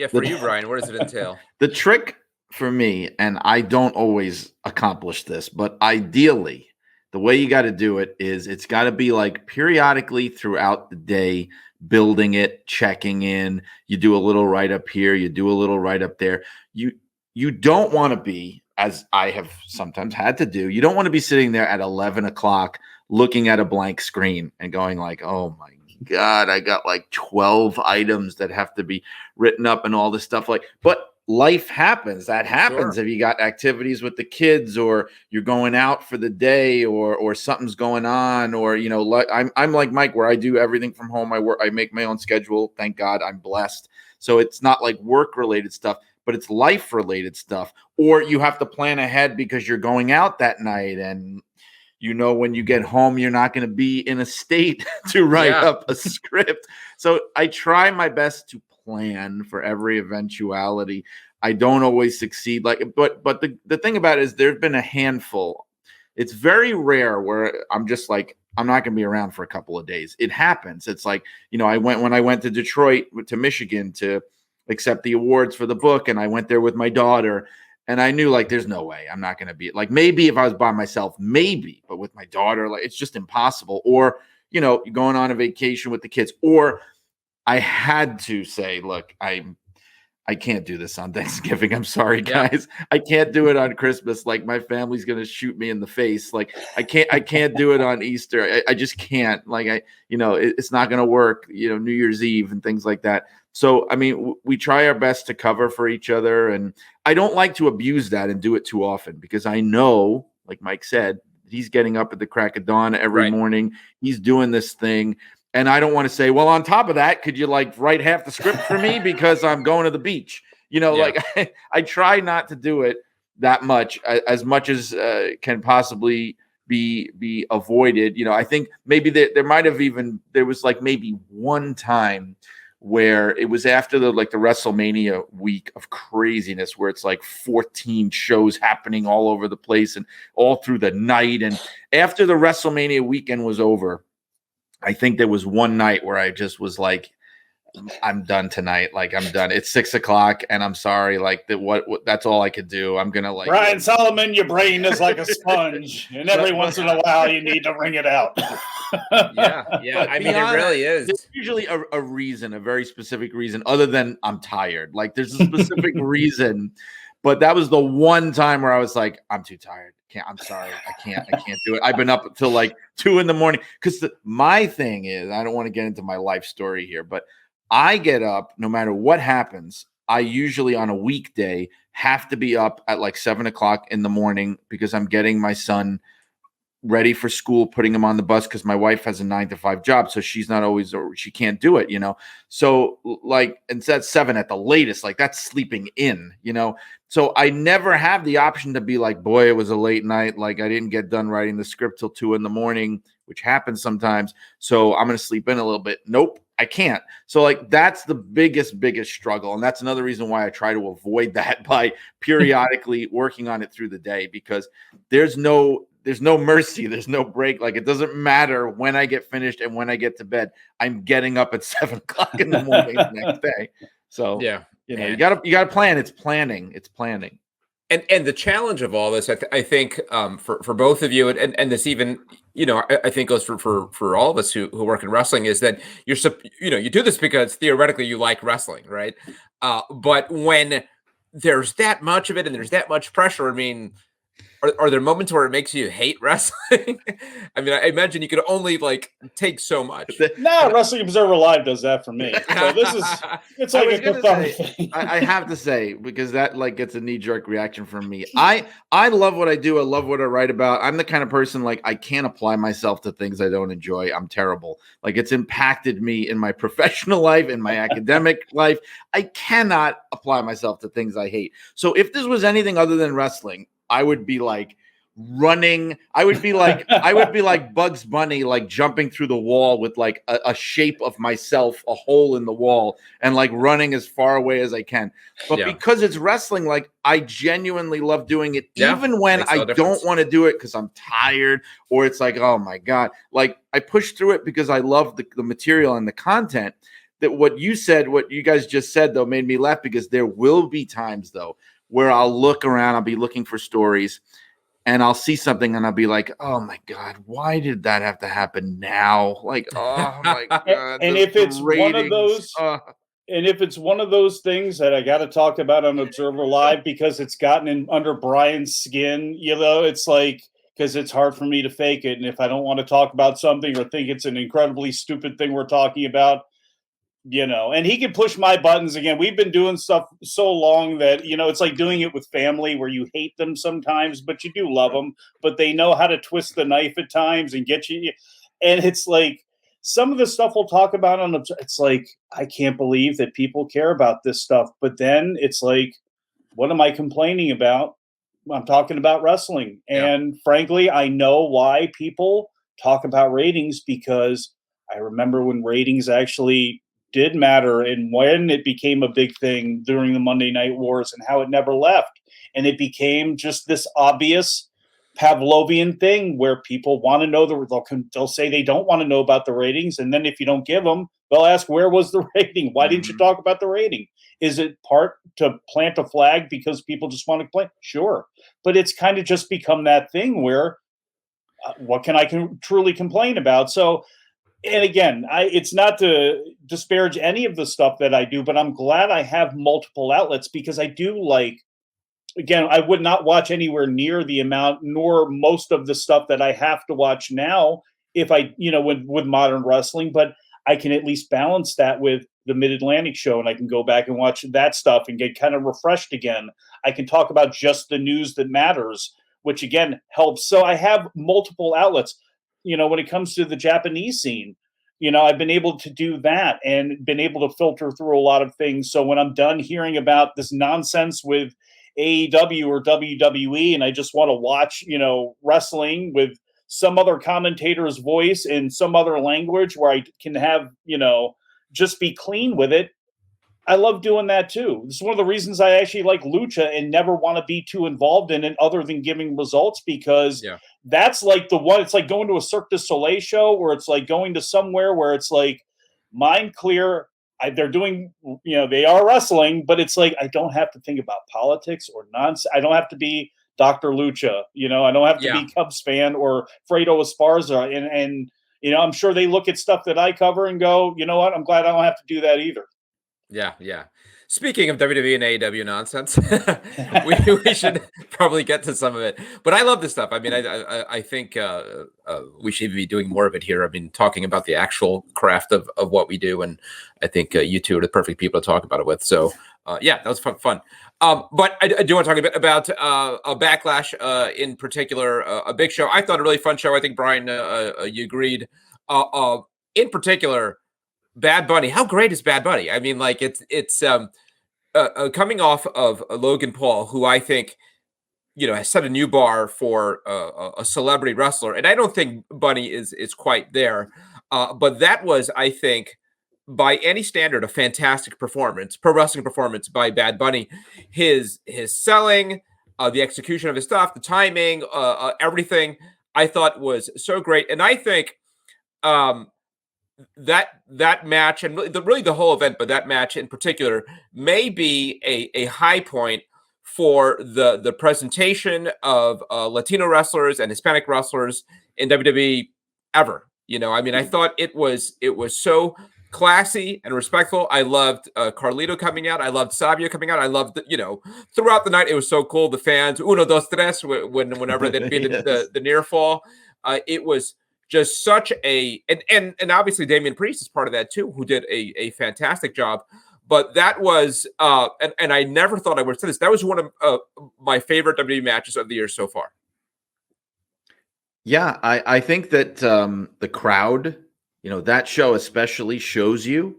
for you, Brian, what does it entail? The trick for me, and I don't always accomplish this, but ideally, the way you got to do it is it's got to be like periodically throughout the day, building it, checking in. You do a little write up here, you do a little write up there. You don't want to be, as I have sometimes had to do, you don't want to be sitting there at 11 o'clock looking at a blank screen and going like, oh my God, I got like 12 items that have to be written up and all this stuff. But life happens. That happens. Sure. If you got activities with the kids, or you're going out for the day, or something's going on, or, you know, like I'm like Mike, where I do everything from home. I make my own schedule. Thank God, I'm blessed. So it's not like work related stuff, but it's life related stuff. Or you have to plan ahead because you're going out that night, and you know, when you get home, you're not going to be in a state to write up a script. So I try my best to plan for every eventuality. I don't always succeed. But the thing about it is there's been a handful. It's very rare where I'm just like, I'm not going to be around for a couple of days. It happens. It's like, you know, when I went to Detroit, to Michigan to accept the awards for the book, and I went there with my daughter. And I knew, like, there's no way I'm not going to be, like, maybe if I was by myself, maybe, but with my daughter, like, it's just impossible. Or, you know, going on a vacation with the kids. Or I had to say, look, I I can't do this on Thanksgiving. I'm sorry, guys. I can't do it on Christmas. Like my family's gonna shoot me in the face. Like I can't do it on Easter. I just can't. Like it's not gonna work. New Year's Eve and things like that. So I mean, we try our best to cover for each other, and I don't like to abuse that and do it too often because I know, like Mike said, he's getting up at the crack of dawn every morning. He's doing this thing. And I don't want to say, well, on top of that, could you write half the script for me because I'm going to the beach? I try not to do it that much as can possibly be avoided. I think maybe there was maybe one time where it was after the WrestleMania week of craziness where it's 14 shows happening all over the place and all through the night. And after the WrestleMania weekend was over, I think there was one night where I just was like, I'm done tonight. I'm done. It's 6:00 and I'm sorry. That's all I could do. I'm going to Brian Solomon, your brain is like a sponge and every once in a while you need to wring it out. Yeah. I mean, it really is. There's usually a reason, a very specific reason other than I'm tired. There's a specific reason, but that was the one time where I was like, I'm too tired. I'm sorry. I can't do it. I've been up until 2 a.m. because my thing is, I don't want to get into my life story here, but I get up no matter what happens. I usually on a weekday have to be up at 7:00 in the morning because I'm getting my son ready for school, putting him on the bus because my wife has a 9-to-5 job. So she's not always, or she can't do it, So and that's 7 at the latest, that's sleeping in, So I never have the option to be boy, it was a late night. I didn't get done writing the script till 2 a.m, which happens sometimes. So I'm going to sleep in a little bit. Nope, I can't. So that's the biggest struggle. And that's another reason why I try to avoid that by periodically working on it through the day, because there's no mercy. There's no break. It doesn't matter when I get finished and when I get to bed, I'm getting up at 7:00 in the morning the next day. So you gotta plan. It's planning. And the challenge of all this, I think, for both of you, and this even, I think goes for all of us who work in wrestling, is that you do this because theoretically you like wrestling, right? But when there's that much of it and there's that much pressure, I mean, are there moments where it makes you hate wrestling? I mean, I imagine you could only take so much. No, Wrestling Observer Live does that for me. So it's a cathartic thing. I have to say, because that gets a knee-jerk reaction from me. I love what I do. I love what I write about. I'm the kind of person I can't apply myself to things I don't enjoy. I'm terrible. It's impacted me in my professional life, in my academic life. I cannot apply myself to things I hate. So if this was anything other than wrestling, I would be running. I would be like Bugs Bunny, jumping through the wall with a shape of myself, a hole in the wall, and running as far away as I can. But because it's wrestling, I genuinely love doing it, even when I don't want to do it because I'm tired or it's oh my God. I push through it because I love the material and the content. That what you guys just said, though, made me laugh, because there will be times, though, where I'll look around, I'll be looking for stories, and I'll see something and I'll be like, oh my God, why did that have to happen now? Oh my God. And if it's one of those things that I got to talk about on Observer Live because it's gotten in under Brian's skin, it's because it's hard for me to fake it. And if I don't want to talk about something or think it's an incredibly stupid thing we're talking about, and he can push my buttons again. We've been doing stuff so long that, it's like doing it with family where you hate them sometimes, but you do love them, but they know how to twist the knife at times and get you. And it's some of the stuff we'll talk about it's I can't believe that people care about this stuff. But then it's what am I complaining about? I'm talking about wrestling. And frankly, I know why people talk about ratings, because I remember when ratings actually did matter and when it became a big thing during the Monday Night Wars and how it never left. And it became just this obvious Pavlovian thing where people want to know they'll say they don't want to know about the ratings. And then if you don't give them, they'll ask, where was the rating? Why didn't you talk about the rating? Is it part to plant a flag because people just want to play? Sure. But it's kind of just become that thing where what can I truly complain about? So And again, it's not to disparage any of the stuff that I do, but I'm glad I have multiple outlets because I do like, again, I would not watch anywhere near the amount nor most of the stuff that I have to watch now if I, with modern wrestling, but I can at least balance that with the Mid-Atlantic show and I can go back and watch that stuff and get kind of refreshed again. I can talk about just the news that matters, which again helps. So I have multiple outlets. When it comes to the Japanese scene, I've been able to do that and been able to filter through a lot of things. So when I'm done hearing about this nonsense with AEW or WWE and I just want to watch, wrestling with some other commentator's voice in some other language where I can have, just be clean with it, I love doing that too. This is one of the reasons I actually like lucha and never want to be too involved in it other than giving results because that's like the one, it's like going to a Cirque du Soleil show or it's like going to somewhere where it's like mind clear. They're doing, they are wrestling, but it's like, I don't have to think about politics or nonsense. I don't have to be Dr. Lucha, I don't have to be Cubs fan or Fredo Esparza. And, I'm sure they look at stuff that I cover and go, you know what? I'm glad I don't have to do that either. Yeah. Speaking of WWE and AEW nonsense, we should probably get to some of it. But I love this stuff. I mean, I think we should be doing more of it here. I mean, talking about the actual craft of what we do, and I think you two are the perfect people to talk about it with. So, that was fun. But I do want to talk a bit about a Backlash in particular, a big show. I thought a really fun show. I think, Brian, you agreed. In particular, Bad Bunny. How great is Bad Bunny? I mean, like it's coming off of Logan Paul, who I think, has set a new bar for a celebrity wrestler. And I don't think Bunny is quite there. But that was, I think, by any standard, a fantastic performance, pro wrestling performance by Bad Bunny. His selling, the execution of his stuff, the timing, everything I thought was so great. And I think that match and really the whole event, but that match in particular may be a high point for the presentation of Latino wrestlers and Hispanic wrestlers in WWE ever. I mean, I thought it was so classy and respectful. I loved Carlito coming out. I loved Savio coming out. I loved, throughout the night, it was so cool. The fans, uno, dos, tres, whenever they'd be the near fall. It was just such a, and obviously Damian Priest is part of that too, who did a fantastic job. But that was, and I never thought I would say this, that was one of my favorite WWE matches of the year so far. Yeah, I think that the crowd, that show especially shows you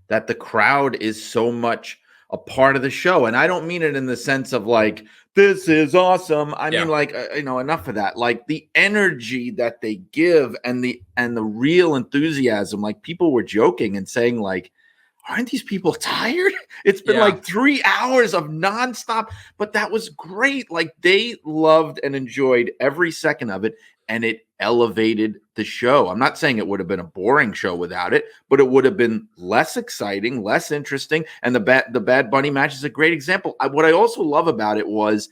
that the crowd is so much a part of the show. And I don't mean it in the sense of like, this is awesome. I mean, like, enough of that. Like the energy that they give and the real enthusiasm. Like people were joking and saying like, aren't these people tired? It's been like 3 hours of nonstop, but that was great. Like they loved and enjoyed every second of it, and it elevated the show. I'm not saying it would have been a boring show without it, but it would have been less exciting, less interesting. And the Bad Bunny match is a great example. What I also love about it was,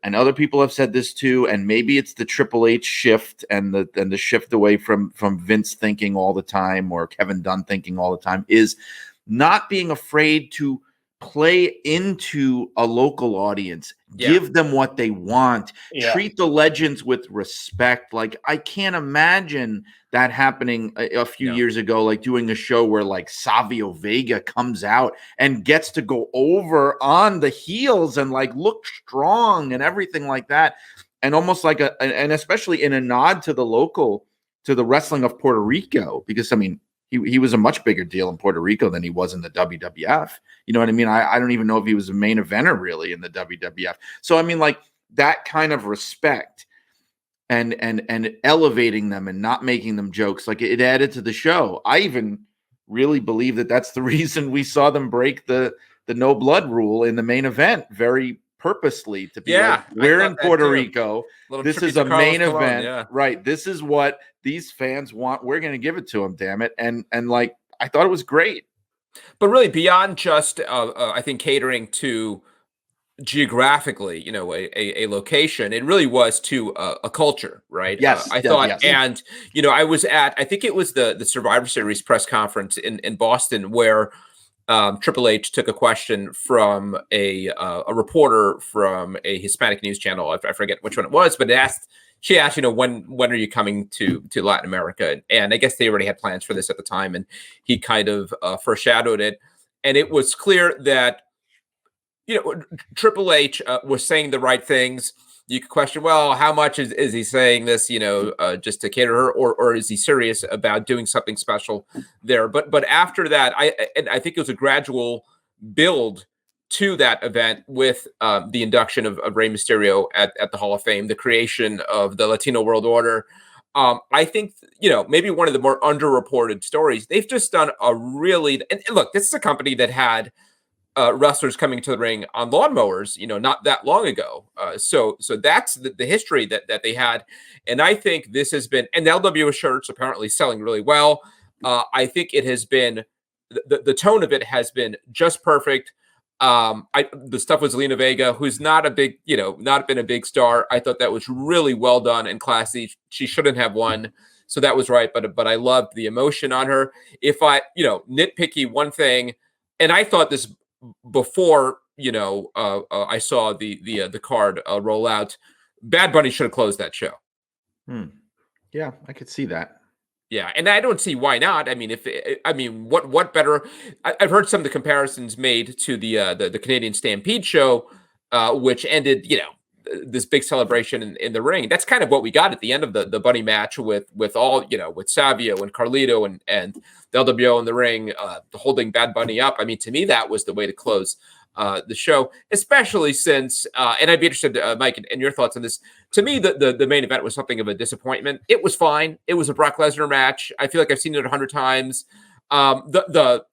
and other people have said this too, and maybe it's the Triple H shift and the shift away from Vince thinking all the time or Kevin Dunn thinking all the time, is not being afraid to play into a local audience, give them what they want, treat the legends with respect. Like I can't imagine that happening a few years ago, like doing a show where like Savio Vega comes out and gets to go over on the heels and like look strong and everything like that. And almost like and especially in a nod to the wrestling of Puerto Rico, because I mean, he was a much bigger deal in Puerto Rico than he was in the WWF. You know what I mean? I don't even know if he was a main eventer really in the WWF. So, I mean, like that kind of respect and elevating them and not making them jokes, like it added to the show. I even really believe that that's the reason we saw them break the no blood rule in the main event very purposely, to be like, we're in Puerto Rico. This is a main event, right? This is what these fans want. We're going to give it to them, damn it. And like, I thought it was great. But really beyond just, I think catering to geographically, a location. It really was to a culture, right? Yes, I thought, yes. and I was at, I think it was the Survivor Series press conference in Boston where Triple H took a question from a reporter from a Hispanic news channel. I forget which one it was, but she asked, when are you coming to Latin America? And I guess they already had plans for this at the time, and he kind of foreshadowed it, and it was clear that Triple H was saying the right things. You could question, well, how much is he saying this, just to cater her, or is he serious about doing something special there? But after that, I think it was a gradual build to that event with the induction of Rey Mysterio at the Hall of Fame, the creation of the Latino World Order. I think, maybe one of the more underreported stories. They've just done a really, and look, this is a company that had wrestlers coming to the ring on lawnmowers, not that long ago. So that's the history that they had. And I think this has been, and the LWO shirts apparently selling really well. I think it has been, the tone of it has been just perfect. The stuff with Zelina Vega, who's not been a big star. I thought that was really well done and classy. She shouldn't have won. So that was right. But I loved the emotion on her. If I, nitpicky one thing, and I thought this before, I saw the card roll out, Bad Bunny should have closed that show. Yeah, I could see that. Yeah, and I don't see why not. I mean, what better? I've heard some of the comparisons made to the Canadian Stampede show, which ended, this big celebration in the ring. That's kind of what we got at the end of the Bunny match with all, with Savio and Carlito and the LWO in the ring, holding Bad Bunny up. I mean, to me, that was the way to close the show, especially since, and I'd be interested, Mike, in your thoughts on this. To me, the main event was something of a disappointment. It was fine. It was a Brock Lesnar match. I feel like I've seen it 100 times. The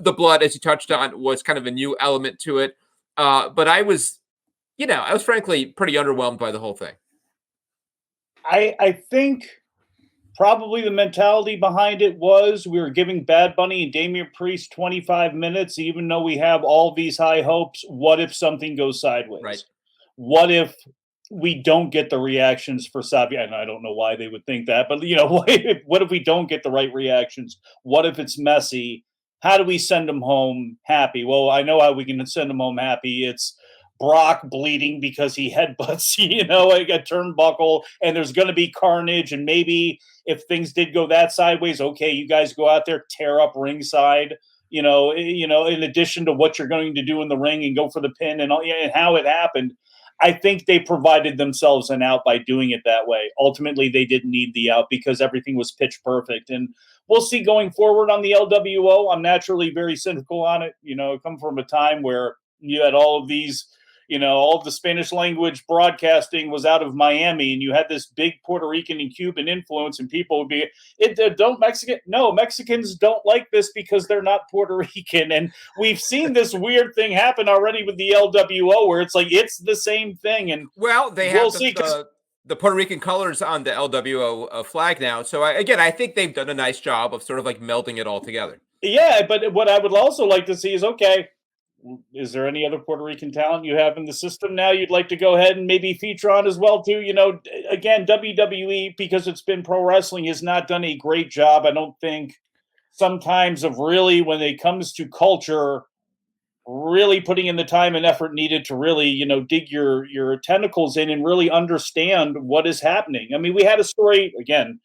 blood, as you touched on, was kind of a new element to it. But I was frankly pretty underwhelmed by the whole thing. I think probably the mentality behind it was we were giving Bad Bunny and Damian Priest 25 minutes, even though we have all these high hopes. What if something goes sideways? Right. What if we don't get the reactions for Savio? And I don't know why they would think that, but what if we don't get the right reactions? What if it's messy? How do we send them home happy? Well, I know how we can send them home happy. It's Brock bleeding because he headbutts, like a turnbuckle, and there's going to be carnage. And maybe if things did go that sideways, okay, you guys go out there, tear up ringside, in addition to what you're going to do in the ring and go for the pin and how it happened. I think they provided themselves an out by doing it that way. Ultimately, they didn't need the out because everything was pitch perfect. And we'll see going forward on the LWO. I'm naturally very cynical on it. I come from a time where you had all of these, all of the Spanish language broadcasting was out of Miami, and you had this big Puerto Rican and Cuban influence, and people would be, Mexicans don't like this because they're not Puerto Rican. And we've seen this weird thing happen already with the LWO where it's like, it's the same thing. And they have the Puerto Rican colors on the LWO flag now. So I think they've done a nice job of sort of like melding it all together. Yeah, but what I would also like to see is, okay, is there any other Puerto Rican talent you have in the system now you'd like to go ahead and maybe feature on as well too? Again, WWE, because it's been pro wrestling, has not done a great job, I don't think, sometimes of really, when it comes to culture, really putting in the time and effort needed to really, dig your tentacles in and really understand what is happening. I mean, we had a story, again,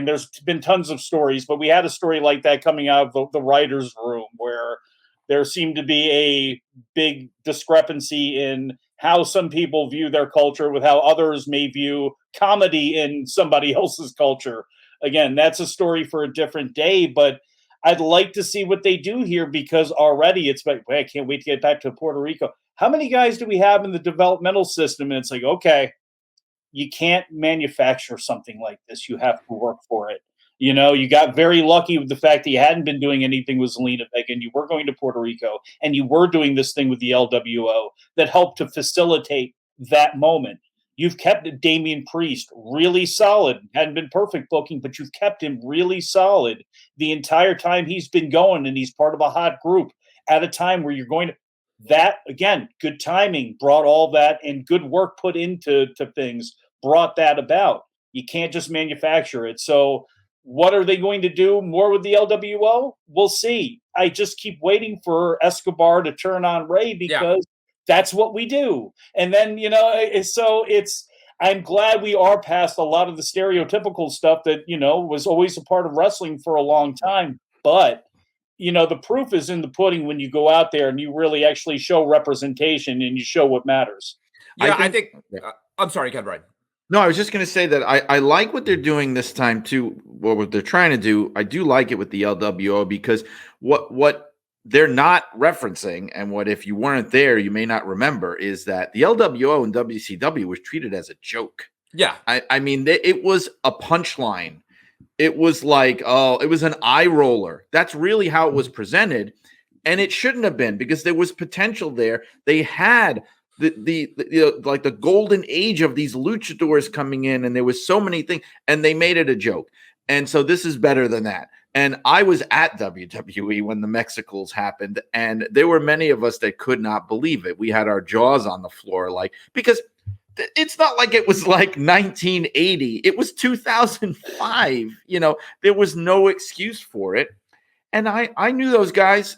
there's been tons of stories, but we had a story like that coming out of the writer's room where there seemed to be a big discrepancy in how some people view their culture with how others may view comedy in somebody else's culture. Again, that's a story for a different day, but I'd like to see what they do here because already it's like, I can't wait to get back to Puerto Rico. How many guys do we have in the developmental system? And it's like, okay, you can't manufacture something like this. You have to work for it. You got very lucky with the fact that you hadn't been doing anything with Zelina Vega, and you were going to Puerto Rico, and you were doing this thing with the LWO that helped to facilitate that moment. You've kept Damian Priest really solid. Hadn't been perfect booking, but you've kept him really solid the entire time he's been going, and he's part of a hot group at a time where you're going to that, again, good timing brought all that, and good work put into things brought that about. You can't just manufacture it. So what are they going to do more with the LWO? We'll see. I just keep waiting for Escobar to turn on Ray, because that's what we do. And then, I'm glad we are past a lot of the stereotypical stuff that, was always a part of wrestling for a long time. But, the proof is in the pudding when you go out there and you really actually show representation and you show what matters. Yeah, I think I'm sorry, Ken, right. No, I was just going to say that I like what they're doing this time too. What they're trying to do, I do like it with the LWO, because what they're not referencing, and what if you weren't there, you may not remember, is that the LWO and WCW was treated as a joke. Yeah, I mean, it was a punchline. It was like, it was an eye roller. That's really how it was presented, and it shouldn't have been, because there was potential there. They had the golden age of these luchadors coming in, and there was so many things, and they made it a joke. And so this is better than that. And I was at WWE when the Mexicals happened, and there were many of us that could not believe it. We had our jaws on the floor, because it's not like it was like 1980. It was 2005. There was no excuse for it. And I knew those guys,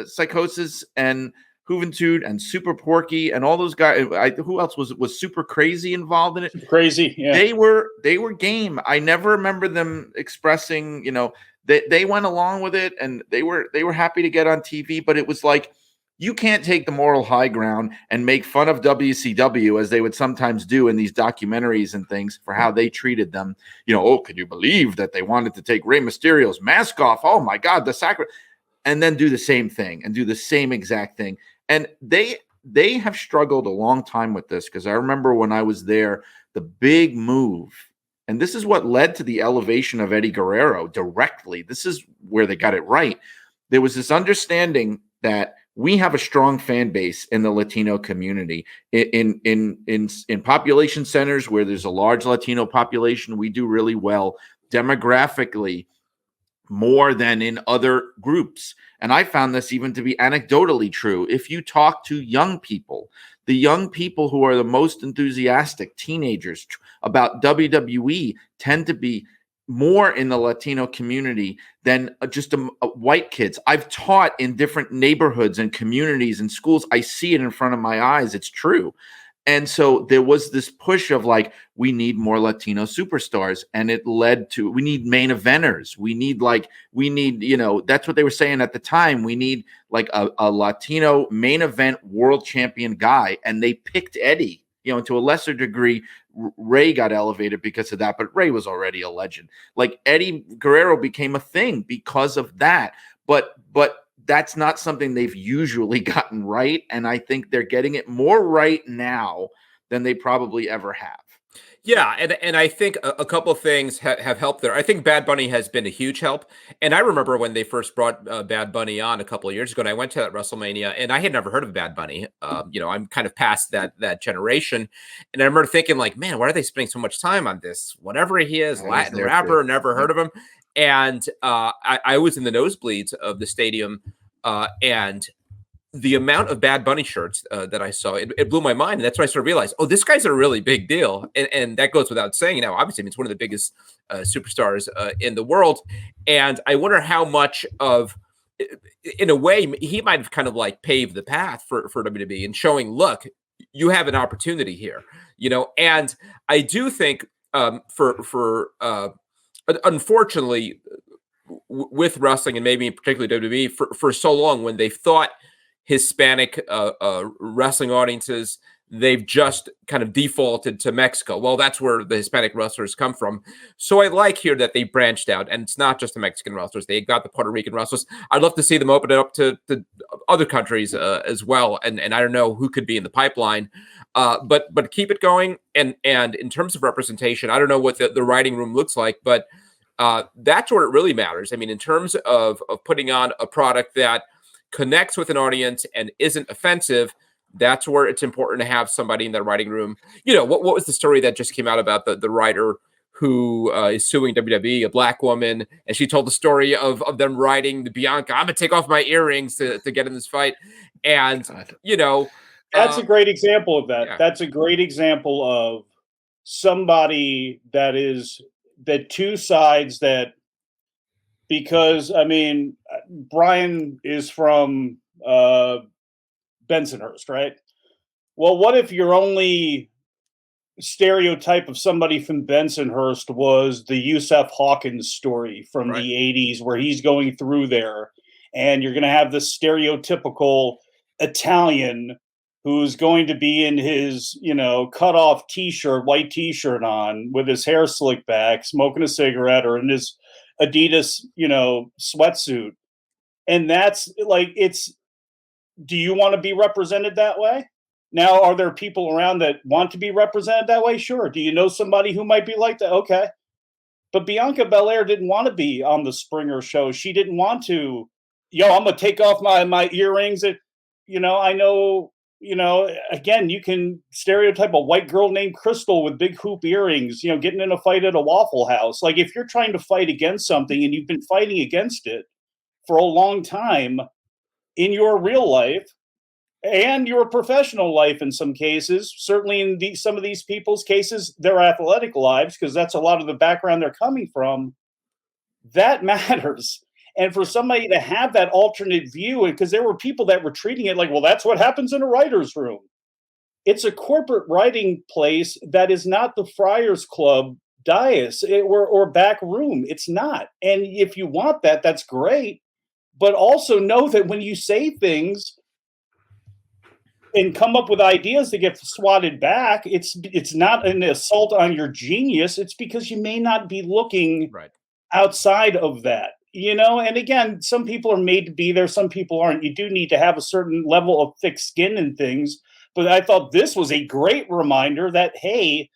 Psychosis and Juventud and Super Porky and all those guys. Who else was Super Crazy involved in it? Super Crazy, yeah. They were game. I never remember them expressing, they went along with it, and they were happy to get on TV. But it was like, you can't take the moral high ground and make fun of WCW, as they would sometimes do in these documentaries and things, for how they treated them. Could you believe that they wanted to take Rey Mysterio's mask off? Oh my God, the sacrifice. And then do the same thing and do the same exact thing. And they have struggled a long time with this, because I remember when I was there, the big move, and this is what led to the elevation of Eddie Guerrero directly. This is where they got it right. There was this understanding that we have a strong fan base in the Latino community. In population centers where there's a large Latino population, we do really well demographically, more than in other groups. And I found this even to be anecdotally true. If you talk to young people, the young people who are the most enthusiastic, teenagers, about WWE, tend to be more in the Latino community than just white kids. I've taught in different neighborhoods and communities and schools. I see it in front of my eyes. It's true. And so there was this push of we need more Latino superstars, and it led to, we need main eventers. We need, that's what they were saying at the time. We need a Latino main event world champion guy. And they picked Eddie, to a lesser degree. Ray got elevated because of that, but Ray was already a legend. Eddie Guerrero became a thing because of that. But that's not something they've usually gotten right. And I think they're getting it more right now than they probably ever have. Yeah, and I think a couple of things have helped there. I think Bad Bunny has been a huge help. And I remember when they first brought Bad Bunny on a couple of years ago, and I went to that WrestleMania, and I had never heard of Bad Bunny. I'm kind of past that generation. And I remember thinking, man, why are they spending so much time on this? Whatever he is, Latin rapper, never heard of him. And I was in the nosebleeds of the stadium, and the amount of Bad Bunny shirts that I saw, it blew my mind. And that's when I sort of realized, this guy's a really big deal. And that goes without saying. Now, obviously, it's one of the biggest superstars in the world. And I wonder how much of, in a way, he might have kind of paved the path for WWE and showing, look, you have an opportunity here, And I do think unfortunately, with wrestling, and maybe particularly WWE, for so long, when they've thought Hispanic wrestling audiences, they've just kind of defaulted to Mexico. Well, that's where the Hispanic wrestlers come from. So I like here that they branched out, and it's not just the Mexican wrestlers. They got the Puerto Rican wrestlers. I'd love to see them open it up to other countries as well. And I don't know who could be in the pipeline, but keep it going. And in terms of representation, I don't know what the writing room looks like, but that's where it really matters. I mean, in terms of putting on a product that connects with an audience and isn't offensive, that's where it's important to have somebody in that writing room. What was the story that just came out about the writer who is suing WWE, a black woman, and she told the story of them riding the Bianca. I'm gonna take off my earrings to get in this fight, and that's a great example of that. Yeah. That's a great example of somebody that two sides that, because I mean, Brian is from Bensonhurst, right? Well, what if your only stereotype of somebody from Bensonhurst was the Yusuf Hawkins story from the 80s where he's going through there, and you're going to have this stereotypical Italian who's going to be in his, cut off white t-shirt on with his hair slicked back, smoking a cigarette, or in his Adidas, sweatsuit. And that's like, do you want to be represented that way? Now, are there people around that want to be represented that way? Sure. Do you know somebody who might be like that? Okay. But Bianca Belair didn't want to be on the Springer show. She didn't want to, I'm going to take off my earrings. I know, again, you can stereotype a white girl named Crystal with big hoop earrings, getting in a fight at a Waffle House. Like, if you're trying to fight against something and you've been fighting against it for a long time in your real life, and your professional life in some cases, certainly in some of these people's cases, their athletic lives, because that's a lot of the background they're coming from, that matters. And for somebody to have that alternate view, because there were people that were treating it like, well, that's what happens in a writer's room. It's a corporate writing place that is not the Friars Club dais or back room. It's not. And if you want that, that's great. But also know that when you say things and come up with ideas that get swatted back, it's not an assault on your genius. It's because you may not be looking outside of that, And again, some people are made to be there, some people aren't. You do need to have a certain level of thick skin and things. But I thought this was a great reminder that, hey,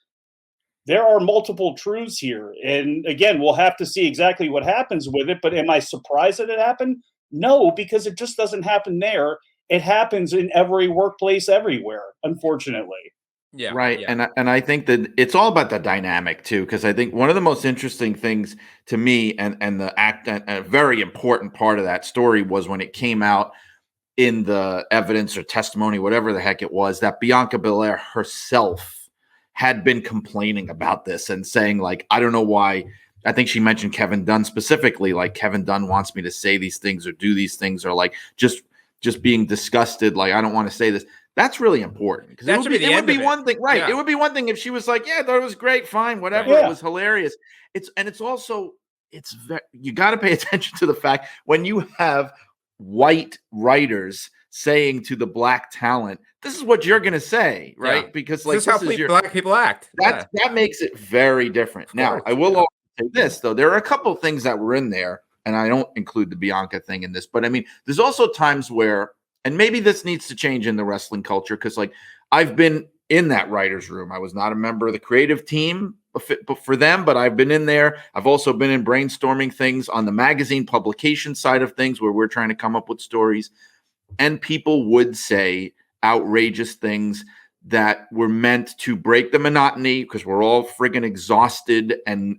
there are multiple truths here. And again, we'll have to see exactly what happens with it. But am I surprised that it happened? No, because it just doesn't happen there. It happens in every workplace everywhere, unfortunately. Yeah. Right. Yeah. And I think that it's all about the dynamic too, because I think one of the most interesting things to me and a very important part of that story was when it came out in the evidence or testimony, whatever the heck it was, that Bianca Belair herself had been complaining about this and saying, like, I don't know why. I think she mentioned Kevin Dunn specifically, like, Kevin Dunn wants me to say these things or do these things, or like just being disgusted, like, I don't want to say this. That's really important, because it would be one thing, right? Yeah. It would be one thing if she was like, yeah, I thought it was great, fine, whatever, it was hilarious. You got to pay attention to the fact when you have white writers saying to the black talent, this is what you're going to say, right? Yeah. Because like, this is how black people act. That makes it very different. Now, I will also say this, though. There are a couple of things that were in there, and I don't include the Bianca thing in this, but I mean, there's also times where, and maybe this needs to change in the wrestling culture, because like, I've been in that writer's room. I was not a member of the creative team for them, but I've been in there. I've also been in brainstorming things on the magazine publication side of things where we're trying to come up with stories, and people would say outrageous things that were meant to break the monotony, because we're all friggin' exhausted and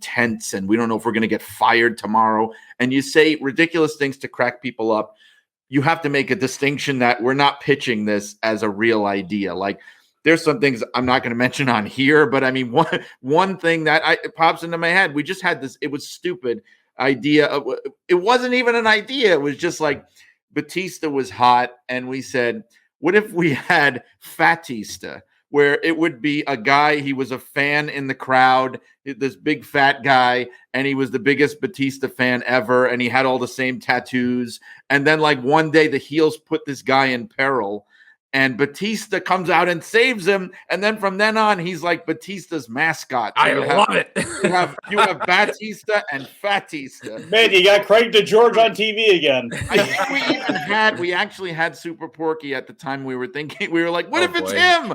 tense, and we don't know if we're going to get fired tomorrow. And you say ridiculous things to crack people up. You have to make a distinction that we're not pitching this as a real idea. Like, there's some things I'm not going to mention on here, but I mean, one thing that it pops into my head, we just had this, it was stupid idea. It wasn't even an idea. It was just like, Batista was hot, and we said, what if we had Fatista, where it would be a guy, he was a fan in the crowd, this big fat guy, and he was the biggest Batista fan ever, and he had all the same tattoos. And then like one day the heels put this guy in peril, and Batista comes out and saves him, and then from then on he's like Batista's mascot. So I love it. you have Batista and Fatista. Man, you got Craig DeGeorge on TV again. I think we actually had Super Porky at the time. We were thinking, we were like, what if it's him?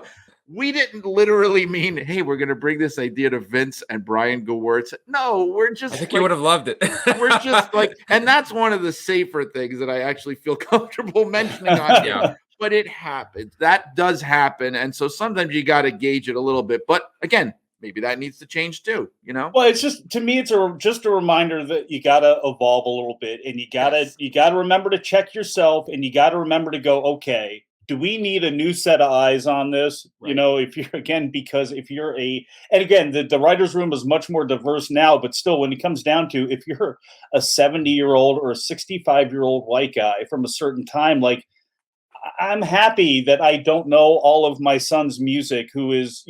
We didn't literally mean, hey, we're going to bring this idea to Vince and Brian Gewirtz. No, we're just. I think you would have loved it. We're just like, and that's one of the safer things that I actually feel comfortable mentioning on here. Yeah. But it happens. That does happen. And so sometimes you got to gauge it a little bit. But again, maybe that needs to change too, you know? Well, it's just, to me, it's just a reminder that you got to evolve a little bit, and you got to remember to check yourself, and you got to remember to go, okay, do we need a new set of eyes on this? Right. You know, if you're, again, because if you're and again, the writer's room is much more diverse now, but still, when it comes down to, if you're a 70-year-old or a 65-year-old white guy from a certain time, like, I'm happy that I don't know all of my son's music, who is,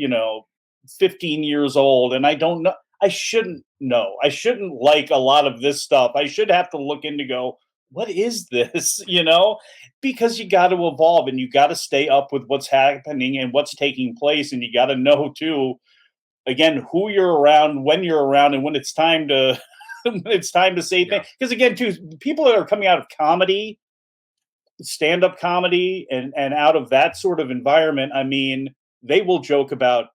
15 years old, and I don't know. I shouldn't know. I shouldn't like a lot of this stuff. I should have to look in to go, what is this? Because you got to evolve, and you got to stay up with what's happening and what's taking place. And you got to know too, again, who you're around, when you're around, and when it's time to, say things. Because again, too, people that are coming out of comedy, stand-up comedy, and out of that sort of environment, I mean, they will joke about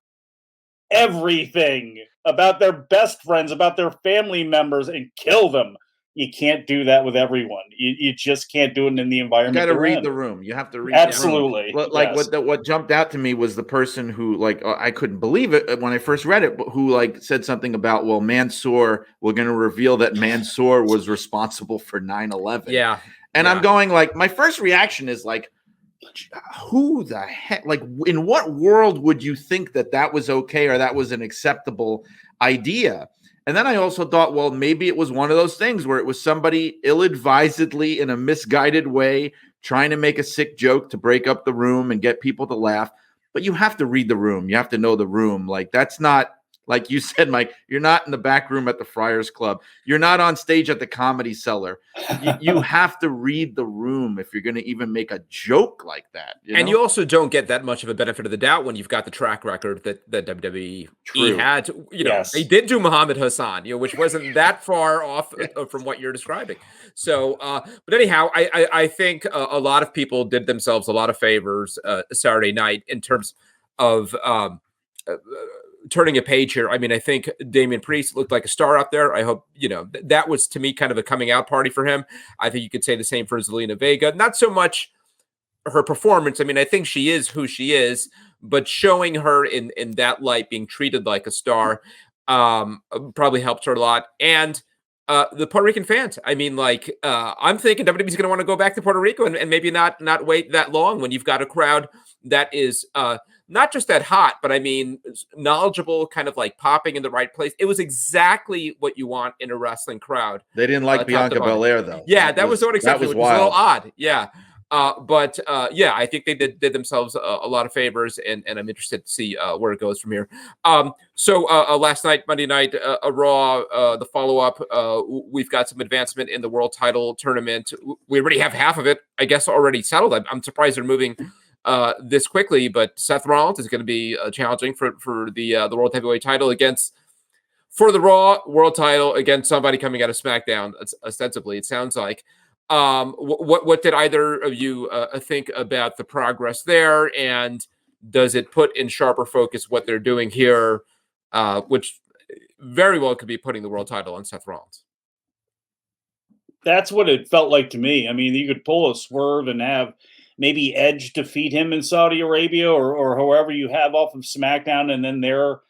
everything, about their best friends, about their family members, and kill them. You can't do that with everyone. You just can't do it in the environment. You got to read the room. You have to read absolutely. The room. Like what jumped out to me was the person who, like, I couldn't believe it when I first read it, but who, like, said something about, well, Mansoor, we're going to reveal that Mansoor was responsible for 9/11. Yeah. And I'm going, like, my first reaction is like, who the heck, like, in what world would you think that was okay, or that was an acceptable idea? And then I also thought, well, maybe it was one of those things where it was somebody ill-advisedly, in a misguided way, trying to make a sick joke to break up the room and get people to laugh. But you have to read the room. You have to know the room. Like, that's not, like you said, Mike, you're not in the back room at the Friars Club. You're not on stage at the Comedy Cellar. You have to read the room if you're going to even make a joke like that. And you also don't get that much of a benefit of the doubt when you've got the track record that WWE had. They did do Muhammad Hassan, which wasn't that far off from what you're describing. So, but anyhow, I think a lot of people did themselves a lot of favors Saturday night in terms of turning a page here. I mean, I think Damian Priest looked like a star out there. I hope, that was, to me, kind of a coming out party for him. I think you could say the same for Zelina Vega. Not so much her performance. I mean, I think she is who she is, but showing her in that light, being treated like a star, probably helped her a lot. And the Puerto Rican fans, I mean, like, I'm thinking WWE's going to want to go back to Puerto Rico and maybe not wait that long when you've got a crowd that is not just that hot, but I mean, knowledgeable, kind of like popping in the right place. It was exactly what you want in a wrestling crowd. They didn't like Bianca Belair, though. Yeah, that was unacceptable. It was a little odd. Yeah. But I think they did themselves a lot of favors, and I'm interested to see where it goes from here. So last night, Monday night, a Raw, the follow-up, we've got some advancement in the world title tournament. We already have half of it, I guess, already settled. I'm surprised they're moving this quickly, but Seth Rollins is going to be challenging for the World Heavyweight title for the Raw World title against somebody coming out of SmackDown, ostensibly, it sounds like. What did either of you think about the progress there, and does it put in sharper focus what they're doing here, which very well could be putting the world title on Seth Rollins? That's what it felt like to me. I mean, you could pull a swerve and have maybe Edge defeat him in Saudi Arabia or however you have off of SmackDown, and then they're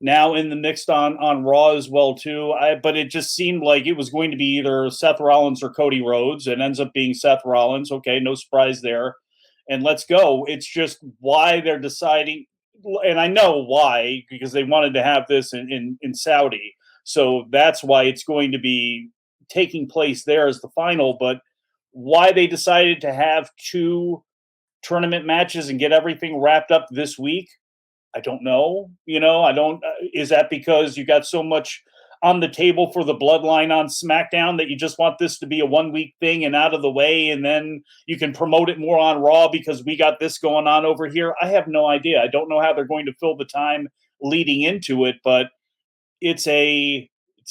now in the mix on Raw as well too. But it just seemed like it was going to be either Seth Rollins or Cody Rhodes. It ends up being Seth Rollins. Okay, no surprise there. And let's go. It's just why they're deciding, and I know why, because they wanted to have this in Saudi. So that's why it's going to be taking place there as the final. But why they decided to have 2 tournament matches and get everything wrapped up this week, I don't know. I don't. Is that because you got so much on the table for the bloodline on SmackDown that you just want this to be a 1-week thing and out of the way, and then you can promote it more on Raw because we got this going on over here? I have no idea. I don't know how they're going to fill the time leading into it, but it's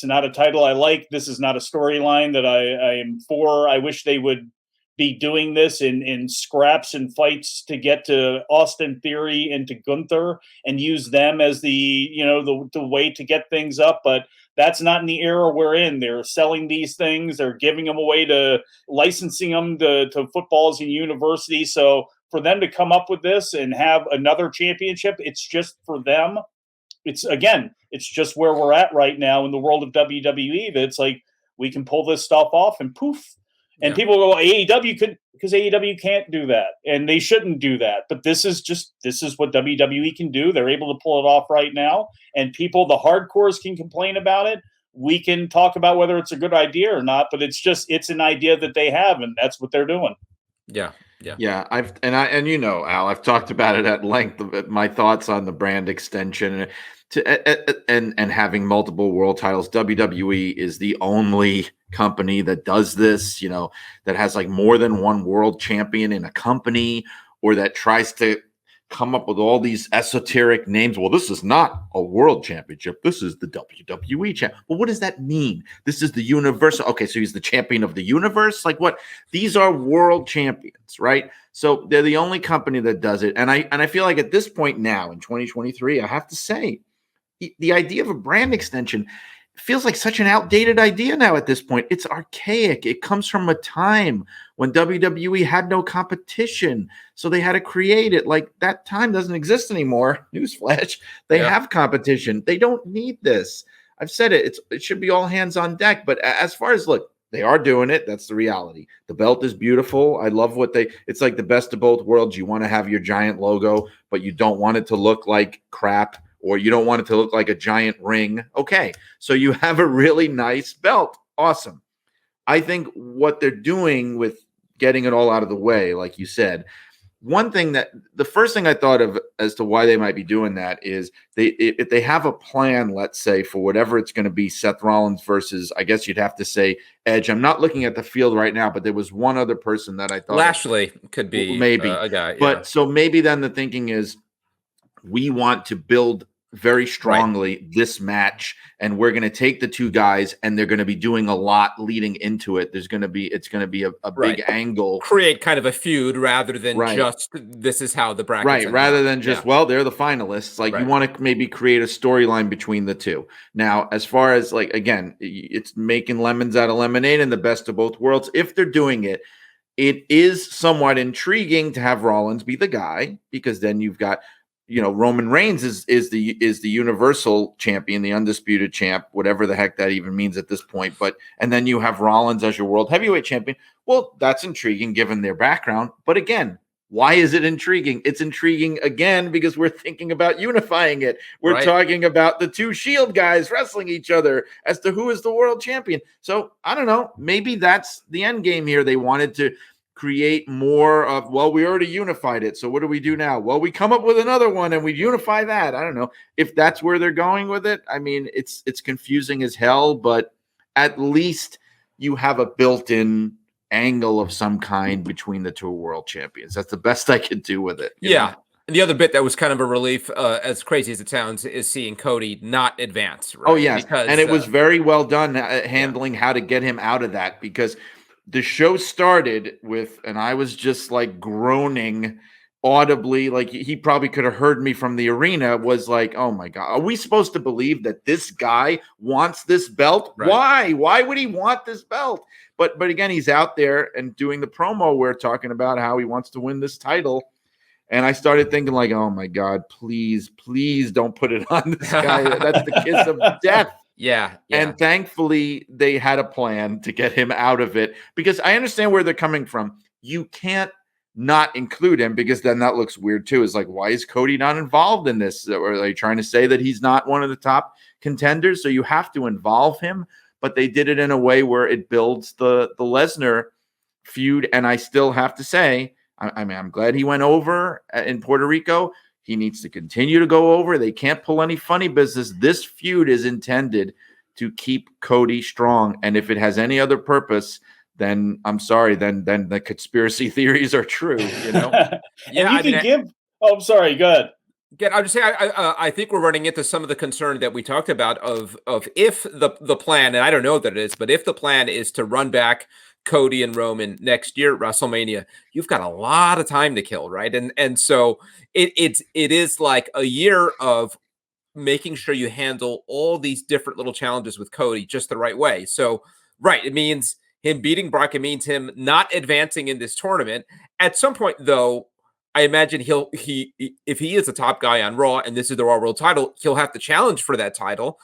not a title I like. This is not a storyline that I am for. I wish they would be doing this in scraps and fights to get to Austin Theory and to Gunther and use them as the way to get things up. But that's not in the era we're in. They're selling these things. They're giving them away to licensing them to footballs and universities. So for them to come up with this and have another championship, it's just for them. it's just where we're at right now in the world of WWE. That it's like we can pull this stuff off and poof. And people go, AEW could, because AEW can't do that, and they shouldn't do that. But this is what WWE can do. They're able to pull it off right now, and people, the hardcores, can complain about it. We can talk about whether it's a good idea or not, but it's an idea that they have, and that's what they're doing. Yeah. And you know, Al, I've talked about it at length. My thoughts on the brand extension and having multiple world titles. WWE is the only company that does this, you know, that has like more than one world champion in a company, or that tries to come up with all these esoteric names. Well, this is not a world championship. This is the WWE champ. Well, what does that mean? This is the universal. Okay, so he's the champion of the universe. Like what? These are world champions, right? So they're the only company that does it. And I feel like at this point now in 2023, I have to say, the idea of a brand extension feels like such an outdated idea now at this point. It's archaic. It comes from a time when WWE had no competition, so they had to create it. Like, that time doesn't exist anymore. Newsflash. They have competition. They don't need this. I've said it. It should be all hands on deck. But as far as, look, they are doing it. That's the reality. The belt is beautiful. I love it's like the best of both worlds. You want to have your giant logo, but you don't want it to look like crap, or you don't want it to look like a giant ring. Okay, so you have a really nice belt. Awesome. I think what they're doing with getting it all out of the way, like you said, the first thing I thought of as to why they might be doing that is if they have a plan, let's say, for whatever it's going to be, Seth Rollins versus, I guess you'd have to say, Edge. I'm not looking at the field right now, but there was one other person that I thought Lashley could be maybe a guy. But so maybe then the thinking is, we want to build very strongly this match, and we're going to take the two guys, and they're going to be doing a lot leading into it. It's going to be a big angle, create kind of a feud rather than just this is how the bracket rather than just well, they're the finalists. Like, you want to maybe create a storyline between the two. Now, as far as, like, again, it's making lemons out of lemonade and the best of both worlds. If they're doing it, it is somewhat intriguing to have Rollins be the guy, because then you've got, you know, Roman Reigns is the universal champion, the undisputed champ, whatever the heck that even means at this point. And then you have Rollins as your world heavyweight champion. Well, that's intriguing given their background. But again, why is it intriguing? It's intriguing again because we're thinking about unifying it. We're talking about the two Shield guys wrestling each other as to who is the world champion. So I don't know. Maybe that's the end game here. They wanted to create more of, well, we already unified it, so what do we do now? Well, we come up with another one and we unify that. I don't know if that's where they're going with it. I mean, it's confusing as hell, but at least you have a built-in angle of some kind between the two world champions. That's the best I could do with it. You know? And the other bit that was kind of a relief, as crazy as it sounds, is seeing Cody not advance. Right? Oh, yes. And it was very well done handling how to get him out of that, because the show started with, and I was just like groaning audibly, like he probably could have heard me from the arena, was like, oh my God, are we supposed to believe that this guy wants this belt? Why? Why would he want this belt? But again, he's out there and doing the promo where talking about how he wants to win this title. And I started thinking, like, oh my God, please don't put it on this guy. That's the kiss of death. Yeah. And thankfully they had a plan to get him out of it, because I understand where they're coming from. You can't not include him, because then that looks weird too. It's like, why is Cody not involved in this? Or are they trying to say that he's not one of the top contenders? So you have to involve him, but they did it in a way where it builds the Lesnar feud. And I still have to say, I mean, I'm glad he went over in Puerto Rico. He needs to continue to go over. They can't pull any funny business. This feud is intended to keep Cody strong. And if it has any other purpose, then I'm sorry, then the conspiracy theories are true, you know? I'm sorry, go ahead. Again, I would say I think we're running into some of the concern that we talked about of if the plan, and I don't know that it is, but if the plan is to run back Cody and Roman next year at WrestleMania, you've got a lot of time to kill, right? And so it is like a year of making sure you handle all these different little challenges with Cody just the right way. So, it means him beating Brock. It means him not advancing in this tournament. At some point, though, I imagine if he is a top guy on Raw and this is the Raw World title, he'll have to challenge for that title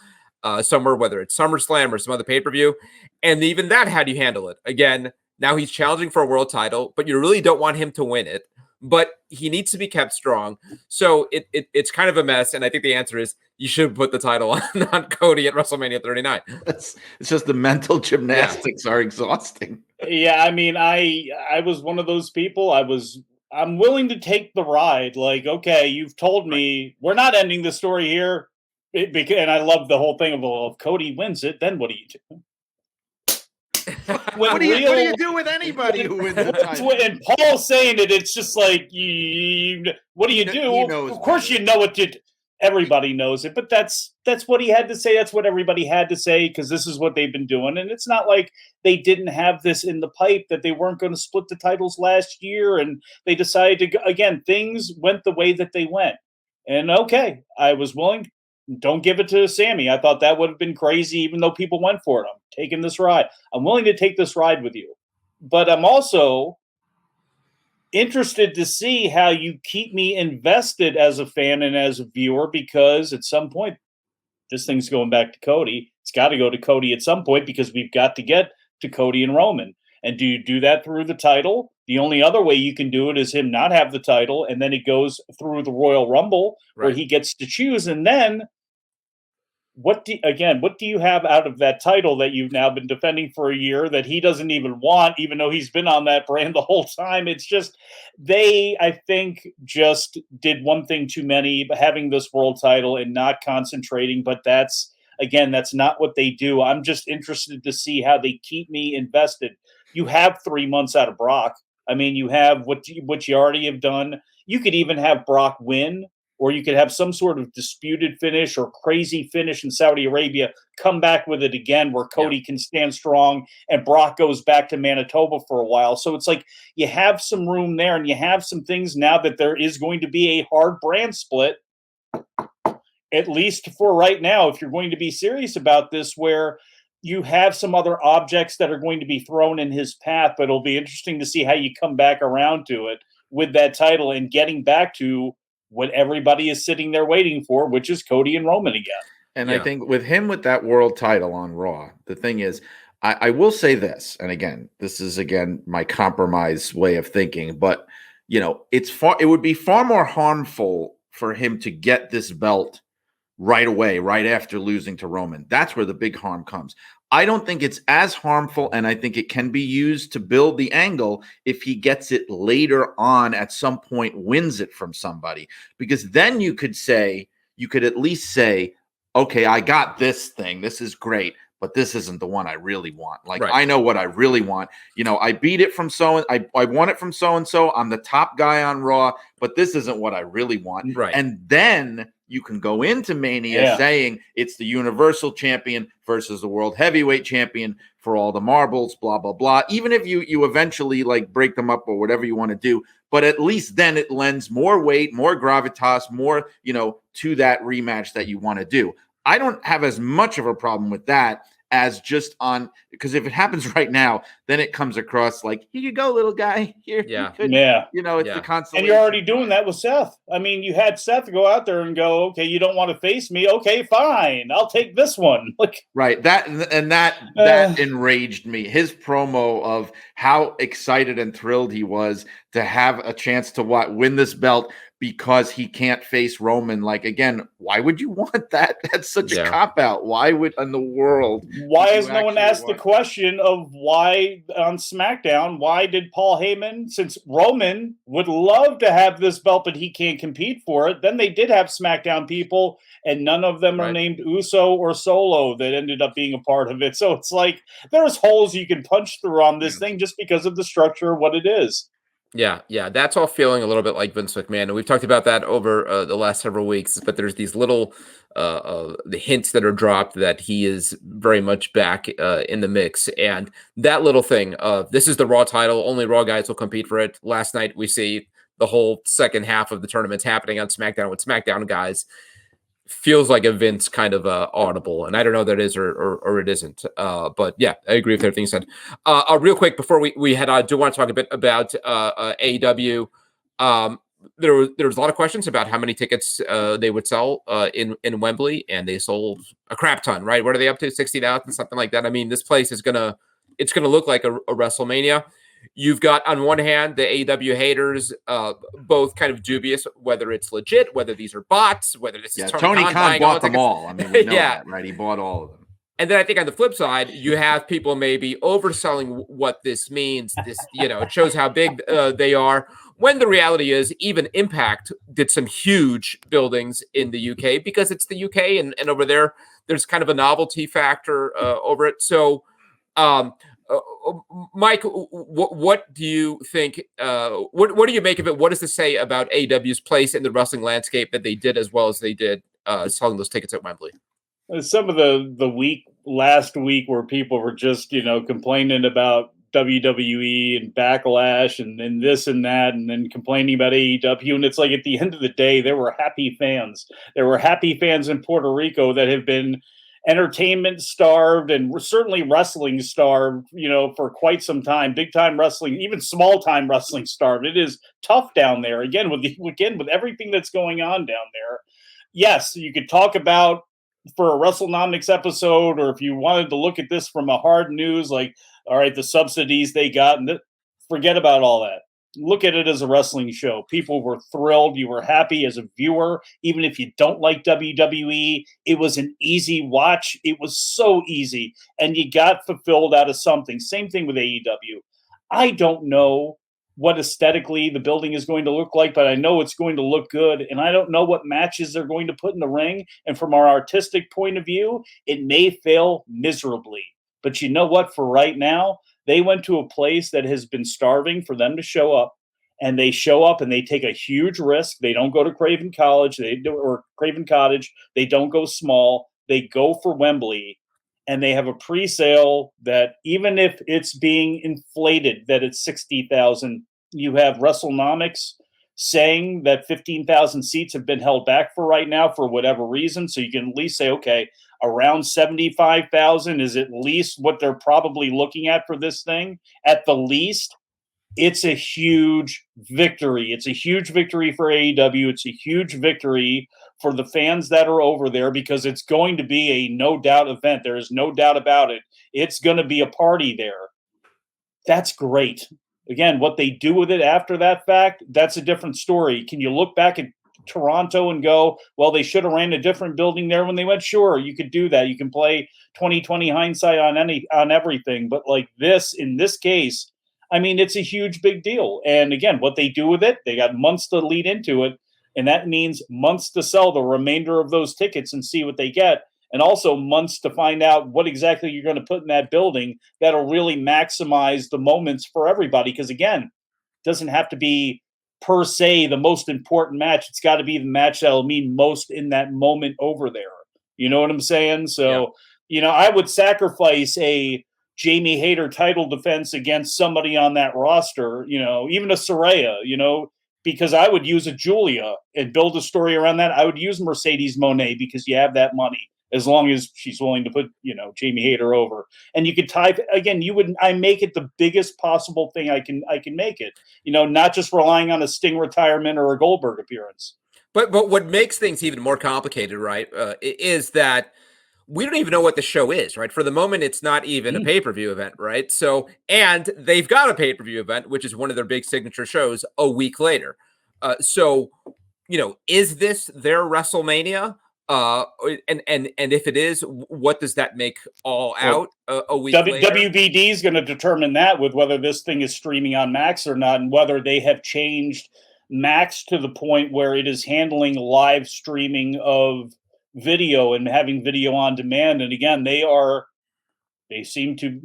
somewhere, whether it's SummerSlam or some other pay-per-view. And even that, how do you handle it? Again, now he's challenging for a world title, but you really don't want him to win it. But he needs to be kept strong. So it's kind of a mess. And I think the answer is you should put the title on Cody at WrestleMania 39. It's just the mental gymnastics are exhausting. Yeah, I mean, I was one of those people. I'm willing to take the ride. Like, okay, you've told me we're not ending the story here. And I love the whole thing of, well, if Cody wins it, then what do you do? What do you do with anybody who wins the title? And Paul's saying it, it's just like, what do you do? Of course, you know what everybody knows it, but that's what he had to say. That's what everybody had to say, because this is what they've been doing. And it's not like they didn't have this in the pipe, that they weren't going to split the titles last year. And they decided to go, again, things went the way that they went. And okay, I was willing. Don't give it to Sammy. I thought that would have been crazy, even though people went for it. I'm taking this ride. I'm willing to take this ride with you. But I'm also interested to see how you keep me invested as a fan and as a viewer, because at some point, this thing's going back to Cody. It's got to go to Cody at some point, because we've got to get to Cody and Roman. And do you do that through the title? The only other way you can do it is him not have the title, and then it goes through the Royal Rumble, where he gets to choose. And then what do you have out of that title that you've now been defending for a year that he doesn't even want, even though he's been on that brand the whole time? It's just, I think, just did one thing too many, having this world title and not concentrating. But that's not what they do. I'm just interested to see how they keep me invested. You have 3 months out of Brock. I mean, you have what you already have done. You could even have Brock win, or you could have some sort of disputed finish or crazy finish in Saudi Arabia, come back with it again where Cody can stand strong and Brock goes back to Manitoba for a while. So it's like you have some room there, and you have some things now that there is going to be a hard brand split, at least for right now, if you're going to be serious about this, where you have some other objects that are going to be thrown in his path. But it'll be interesting to see how you come back around to it with that title and getting back to what everybody is sitting there waiting for, which is Cody and Roman again. And I think with that world title on Raw, the thing is, I will say this, and again, this is my compromise way of thinking, but it would be far more harmful for him to get this belt right away, right after losing to Roman. That's where the big harm comes. I don't think it's as harmful, and I think it can be used to build the angle if he gets it later on at some point, wins it from somebody, because then you could at least say, okay, I got this thing. This is great, but this isn't the one I really want. Like, I know what I really want. I beat it from I won it from so-and-so. I'm the top guy on Raw, but this isn't what I really want. Right. And then you can go into Mania saying it's the Universal Champion versus the World Heavyweight Champion for all the marbles, blah, blah, blah. Even if you eventually break them up or whatever you want to do, but at least then it lends more weight, more gravitas, more, to that rematch that you want to do. I don't have as much of a problem with that as just because if it happens right now, then it comes across like, here you go, little guy. Here, it's the consolation. And you're already doing that with Seth. I mean, you had Seth go out there and go, okay, you don't want to face me. Okay, fine. I'll take this one. Right. That enraged me. His promo of how excited and thrilled he was to have a chance to win this belt because he can't face Roman. Again, why would you want that? That's such a cop-out. Why in the world? Why has no one asked the question of why on SmackDown, why did Paul Heyman, since Roman would love to have this belt, but he can't compete for it, then they did have SmackDown people, and none of them are named Uso or Solo that ended up being a part of it. So it's like there's holes you can punch through on this thing just because of the structure of what it is. Yeah, that's all feeling a little bit like Vince McMahon, and we've talked about that over the last several weeks. But there's these little the hints that are dropped that he is very much back in the mix, and that little thing of this is the Raw title, only Raw guys will compete for it. Last night we see the whole second half of the tournament happening on SmackDown with SmackDown guys. Feels like a Vince kind of audible, and I don't know that it is or it isn't. But yeah, I agree with everything you said. Real quick before we head on, I do want to talk a bit about AEW. there was a lot of questions about how many tickets they would sell in Wembley, and they sold a crap ton. Right? What are they up to? 60,000, something like that. I mean, this place is gonna look like a WrestleMania. You've got on one hand the AEW haters, both kind of dubious whether it's legit, whether these are bots, whether this is Tony Khan bought them all. I mean, we know that, right? He bought all of them. And then I think on the flip side, you have people maybe overselling what this means. This, it shows how big they are. When the reality is, even Impact did some huge buildings in the UK because it's the UK, and over there's kind of a novelty factor over it. So, Mike, what do you think? What do you make of it? What does this say about AEW's place in the wrestling landscape that they did as well as they did selling those tickets at Wembley? Some of the last week where people were just, complaining about WWE and backlash and then this and that, and then complaining about AEW. And it's like at the end of the day, there were happy fans. There were happy fans in Puerto Rico that have been entertainment starved and certainly wrestling starved, for quite some time. Big time wrestling, even small time wrestling starved. It is tough down there. Again, with everything that's going on down there. Yes, you could talk about for a WrestleNomics episode, or if you wanted to look at this from a hard news, like, all right, the subsidies they got, and forget about all that. Look at it as a wrestling show. People were thrilled. You were happy as a viewer. Even if you don't like WWE, it was an easy watch. It was so easy, and you got fulfilled out of something. Same thing with AEW. I don't know what aesthetically the building is going to look like, but I know it's going to look good. And I don't know what matches they're going to put in the ring. And from our artistic point of view, it may fail miserably. But you know what? For right now, they went to a place that has been starving for them to show up. And they show up and they take a huge risk. They don't go to Craven Cottage. They don't go small. They go for Wembley. And they have a pre-sale that even if it's being inflated, that it's 60,000, you have WrestleNomics saying that 15,000 seats have been held back for right now for whatever reason. So you can at least say, okay, around 75,000 is at least what they're probably looking at for this thing. At the least, it's a huge victory. It's a huge victory for AEW. It's a huge victory for the fans that are over there because it's going to be a no doubt event. There is no doubt about it. It's going to be a party there. That's great. Again, what they do with it after that fact, that's a different story. Can you look back at Toronto and go, well, they should have ran a different building there when they went? Sure, you could do that. You can play 20/20 hindsight on everything. But like this, in this case, I mean, it's a huge, big deal. And again, what they do with it, they got months to lead into it. And that means months to sell the remainder of those tickets and see what they get. And also months to find out what exactly you're going to put in that building that'll really maximize the moments for everybody. Because again, it doesn't have to be per se the most important match. It's got to be the match that'll mean most in that moment over there. You know what I'm saying? So, I would sacrifice a Jamie Hayter title defense against somebody on that roster, even a Saraya, because I would use a Julia and build a story around that. I would use Mercedes Moné because you have that money as long as she's willing to put, Jamie Hayter over. And you could type again, I make it the biggest possible thing I can make it, not just relying on a Sting retirement or a Goldberg appearance. But what makes things even more complicated, right, is that we don't even know what the show is, right? For the moment, it's not even a pay-per-view event, right? So, and they've got a pay-per-view event, which is one of their big signature shows a week later. So, is this their WrestleMania? And if it is, what does that make all out a week later? WBD is going to determine that with whether this thing is streaming on Max or not, and whether they have changed Max to the point where it is handling live streaming of video and having video on demand. And again, they seem to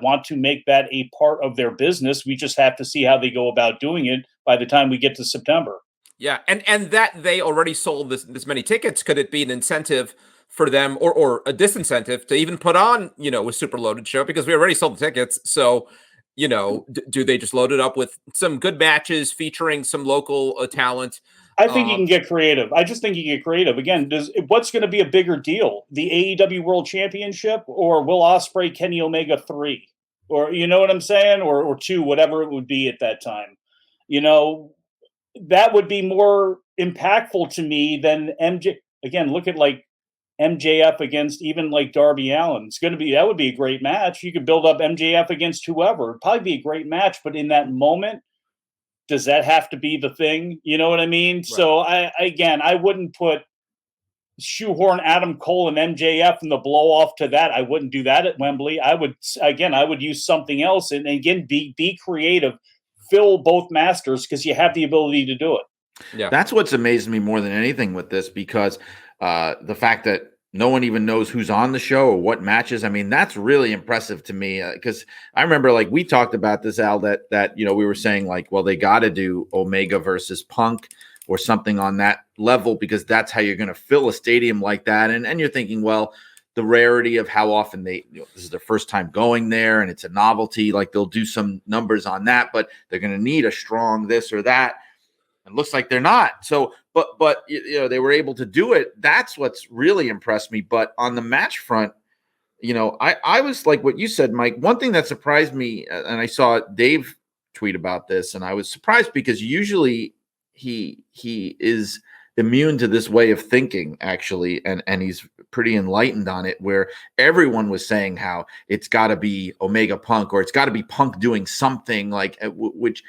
want to make that a part of their business. We just have to see how they go about doing it by the time we get to September. Yeah, and that they already sold this many tickets, could it be an incentive for them or a disincentive to even put on, a super loaded show? Because we already sold the tickets. So, do they just load it up with some good matches featuring some local talent? I think you can get creative. I just think you can get creative. Again, what's going to be a bigger deal? The AEW World Championship or Will Ospreay, Kenny Omega 3? Or, you know what I'm saying? Or 2, whatever it would be at that time. that would be more impactful to me than MJ. Again, look at like MJF against even like Darby Allin. That would be a great match. You could build up MJF against whoever. It'd probably be a great match, but in that moment, does that have to be the thing? You know what I mean? Right. So I wouldn't shoehorn Adam Cole and MJF and the blow off to that. I wouldn't do that at Wembley. I would use something else and again, be creative, fill both masters because you have the ability to do it. Yeah. That's what's amazed me more than anything with this, because the fact that no one even knows who's on the show or what matches. I mean, that's really impressive to me, because I remember like we talked about this, Al, that we were saying like, well, they got to do Omega versus Punk or something on that level, because that's how you're going to fill a stadium like that. And you're thinking, well, the rarity of how often this is their first time going there and it's a novelty, like they'll do some numbers on that, but they're going to need a strong this or that. It looks like they're not. So, but they were able to do it. That's what's really impressed me. But on the match front, I was like what you said, Mike. One thing that surprised me, and I saw Dave tweet about this, and I was surprised because usually he is immune to this way of thinking, actually, and he's pretty enlightened on it, where everyone was saying how it's got to be Omega Punk, or it's got to be Punk doing something like which.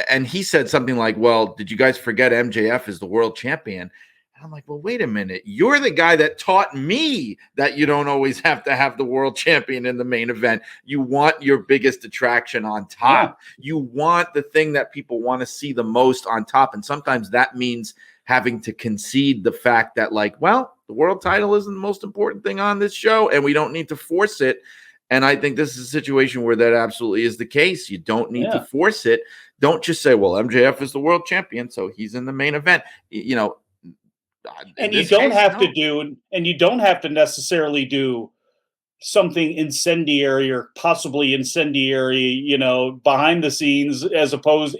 And he said something like, well, did you guys forget MJF is the world champion? And I'm like, well, wait a minute. You're the guy that taught me that you don't always have to have the world champion in the main event. You want your biggest attraction on top. Yeah. You want the thing that people want to see the most on top. And sometimes that means having to concede the fact that, like, well, the world title isn't the most important thing on this show, and we don't need to force it. And I think this is a situation where that absolutely is the case. You don't need to force it. Don't just say, well, MJF is the world champion, so he's in the main event. And you don't have to necessarily do something incendiary or possibly incendiary, behind the scenes, as opposed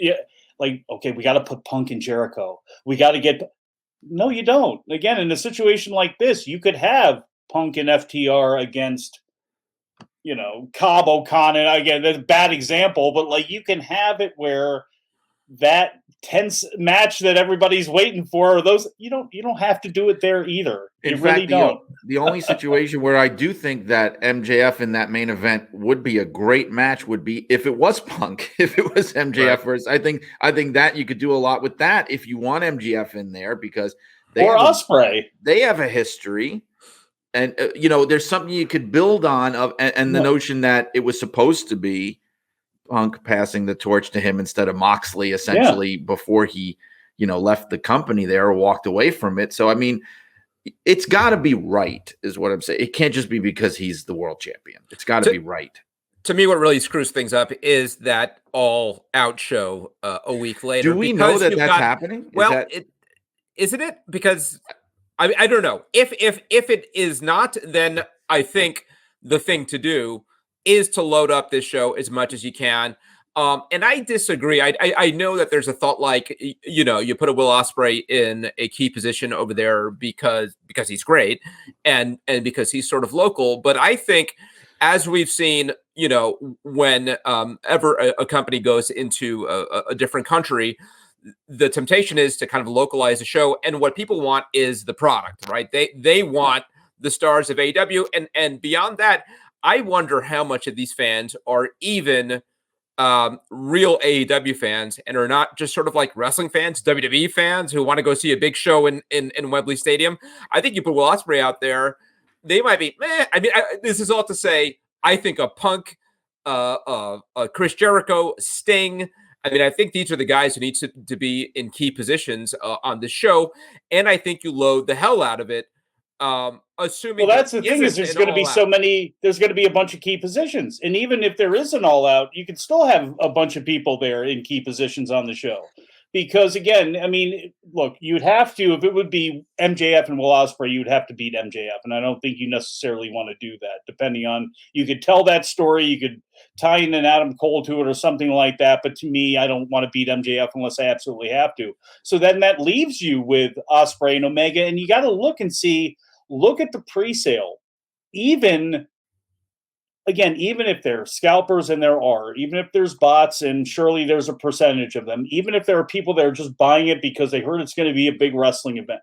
like, okay, we got to put Punk and Jericho. We got to no, you don't. Again, in a situation like this, you could have Punk and FTR against Cobb O'Connor. Again, that's a bad example, but like you can have it where that tense match that everybody's waiting for, or those you don't have to do it there either. In fact, really don't. The only situation where I do think that MJF in that main event would be a great match would be if it was Punk, if it was MJF versus. I think that you could do a lot with that if you want MJF in there, because Ospreay. They have a history. And, there's something you could build on and the notion that it was supposed to be Punk passing the torch to him instead of Moxley, essentially, before he, left the company there or walked away from it. So, I mean, it's got to be right, is what I'm saying. It can't just be because he's the world champion. It's got to be right. To me, what really screws things up is that all out show a week later. Do we know that that's happening? Isn't it? Because I don't know. If it is not, then I think the thing to do is to load up this show as much as you can. And I disagree. I know that there's a thought like, you put a Will Ospreay in a key position over there because he's great and because he's sort of local. But I think, as we've seen, when ever a company goes into a different country, the temptation is to kind of localize the show, and what people want is the product, right? They want the stars of AEW, and beyond that, I wonder how much of these fans are even real AEW fans and are not just sort of like wrestling fans, WWE fans who want to go see a big show in Wembley Stadium. I think you put Will Ospreay out there, they might be, I mean, this is all to say, I think a Punk, Chris Jericho, Sting. I mean, I think these are the guys who need to be in key positions on the show, and I think you load the hell out of it. Assuming, well, that's the thing, is there's going to be so many. There's going to be a bunch of key positions, and even if there is an all out, you can still have a bunch of people there in key positions on the show. Because again, I mean, look, you'd have to, if it would be MJF and Will Ospreay, you'd have to beat MJF. And I don't think you necessarily want to do that, depending on, you could tell that story, you could tie in an Adam Cole to it or something like that. But to me, I don't want to beat MJF unless I absolutely have to. So then that leaves you with Ospreay and Omega. And you got to look at the pre-sale. Even again, even if there are scalpers, and there are, even if there's bots, and surely there's a percentage of them, even if there are people that are just buying it because they heard it's going to be a big wrestling event,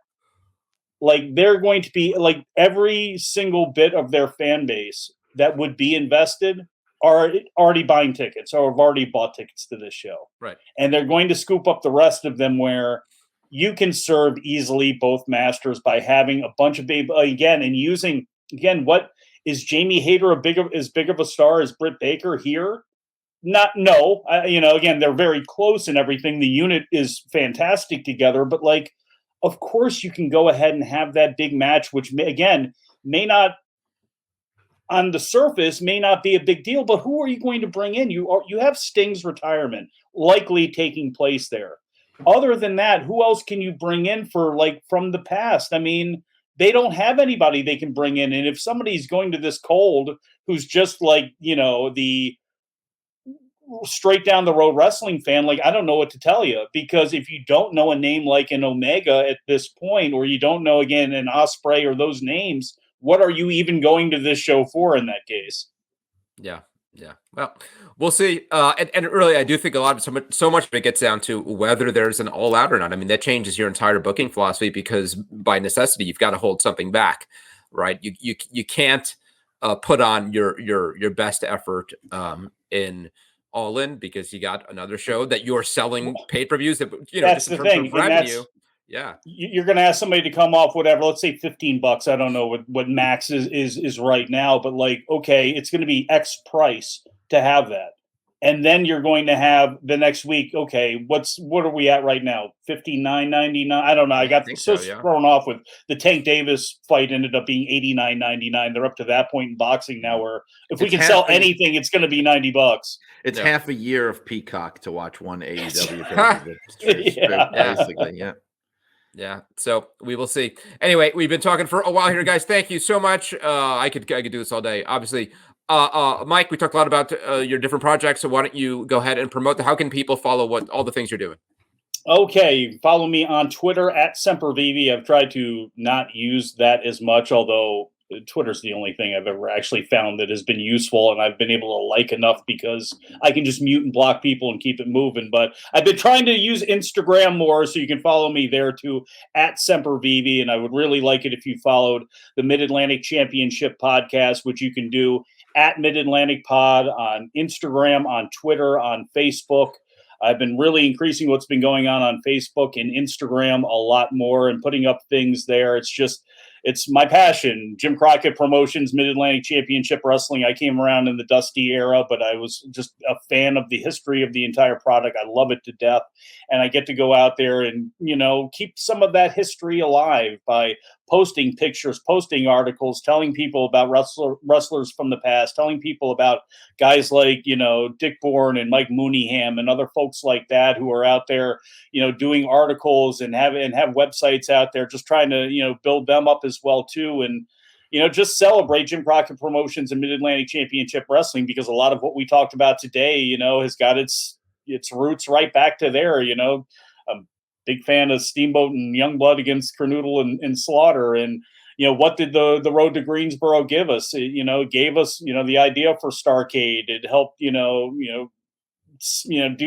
like they're going to be like every single bit of their fan base that would be invested are already buying tickets or have already bought tickets to this show. Right. And they're going to scoop up the rest of them where you can serve easily both masters by having a bunch of people again and using again, what is Jamie Hayter as big of a star as Britt Baker here? No, again, they're very close and everything. The unit is fantastic together, but like, of course you can go ahead and have that big match, which may not on the surface may not be a big deal, but who are you going to bring in? You have Sting's retirement likely taking place there. Other than that, who else can you bring in for like from the past? I mean, they don't have anybody they can bring in. And if somebody's going to this cold who's just like, the straight down the road wrestling fan, like, I don't know what to tell you, because if you don't know a name like an Omega at this point, or you don't know, again, an Ospreay or those names, what are you even going to this show for in that case? Yeah. Yeah. Well, we'll see. And really, I do think a lot of so much of it gets down to whether there's an all out or not. I mean, that changes your entire booking philosophy, because by necessity, you've got to hold something back, right? You can't put on your best effort in All In, because you got another show that you're selling pay-per-views that, that's just in the terms thing. of revenue. Yeah. You're going to ask somebody to come off whatever, let's say $15. I don't know what max is right now, but like, okay, it's going to be X price to have that. And then you're going to have the next week, okay, what are we at right now? $59.99. I don't know. I got thrown off with the Tank Davis fight ended up being $89.99. They're up to that point in boxing now where if we can sell anything, it's going to be $90. It's half a year of Peacock to watch one AEW. Basically, yeah. Yeah, so we will see. Anyway, we've been talking for a while here, guys. Thank you so much. I could do this all day, obviously. Mike, we talked a lot about your different projects, so why don't you go ahead and promote how can people follow all the things you're doing? Okay, follow me on Twitter at Sempervive. I've tried to not use that as much, although Twitter's the only thing I've ever actually found that has been useful, and I've been able to like enough because I can just mute and block people and keep it moving. But I've been trying to use Instagram more, so you can follow me there too, at Sempervive. And I would really like it if you followed the Mid-Atlantic Championship podcast, which you can do at Mid-Atlantic Pod on Instagram, on Twitter, on Facebook. I've been really increasing what's been going on Facebook and Instagram a lot more and putting up things there. It's my passion. Jim Crockett Promotions, Mid-Atlantic Championship Wrestling. I came around in the Dusty era, but I was just a fan of the history of the entire product. I love it to death. And I get to go out there and, keep some of that history alive by posting pictures, posting articles, telling people about wrestlers from the past, telling people about guys like, Dick Bourne and Mike Mooneyham and other folks like that who are out there, doing articles and have websites out there, just trying to, build them up as well too. And, just celebrate Jim Crockett Promotions and Mid-Atlantic Championship Wrestling, because a lot of what we talked about today, has got its roots right back to there. Big fan of Steamboat and Youngblood against Kernoodle and Slaughter. And, what did the road to Greensboro give us? It gave us, the idea for Starrcade. It helped, do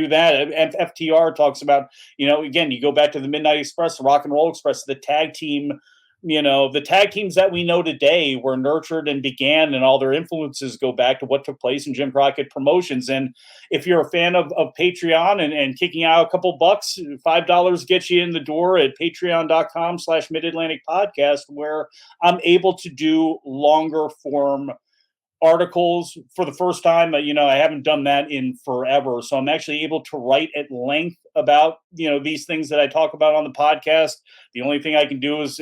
that. And FTR talks about, again, you go back to the Midnight Express, the Rock and Roll Express, the tag team. The tag teams that we know today were nurtured and began, and all their influences go back to what took place in Jim Crockett Promotions. And if you're a fan of Patreon and kicking out a couple bucks, $5 gets you in the door at patreon.com/Mid-Atlantic Podcast, where I'm able to do longer form articles for the first time. I haven't done that in forever. So I'm actually able to write at length about, these things that I talk about on the podcast. The only thing I can do is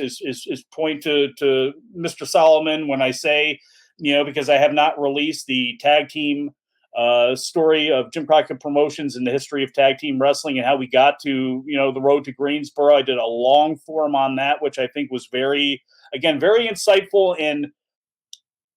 point to Mr. Solomon when I say, because I have not released the tag team story of Jim Crockett Promotions and the history of tag team wrestling and how we got to, the road to Greensboro. I did a long form on that, which I think was very insightful and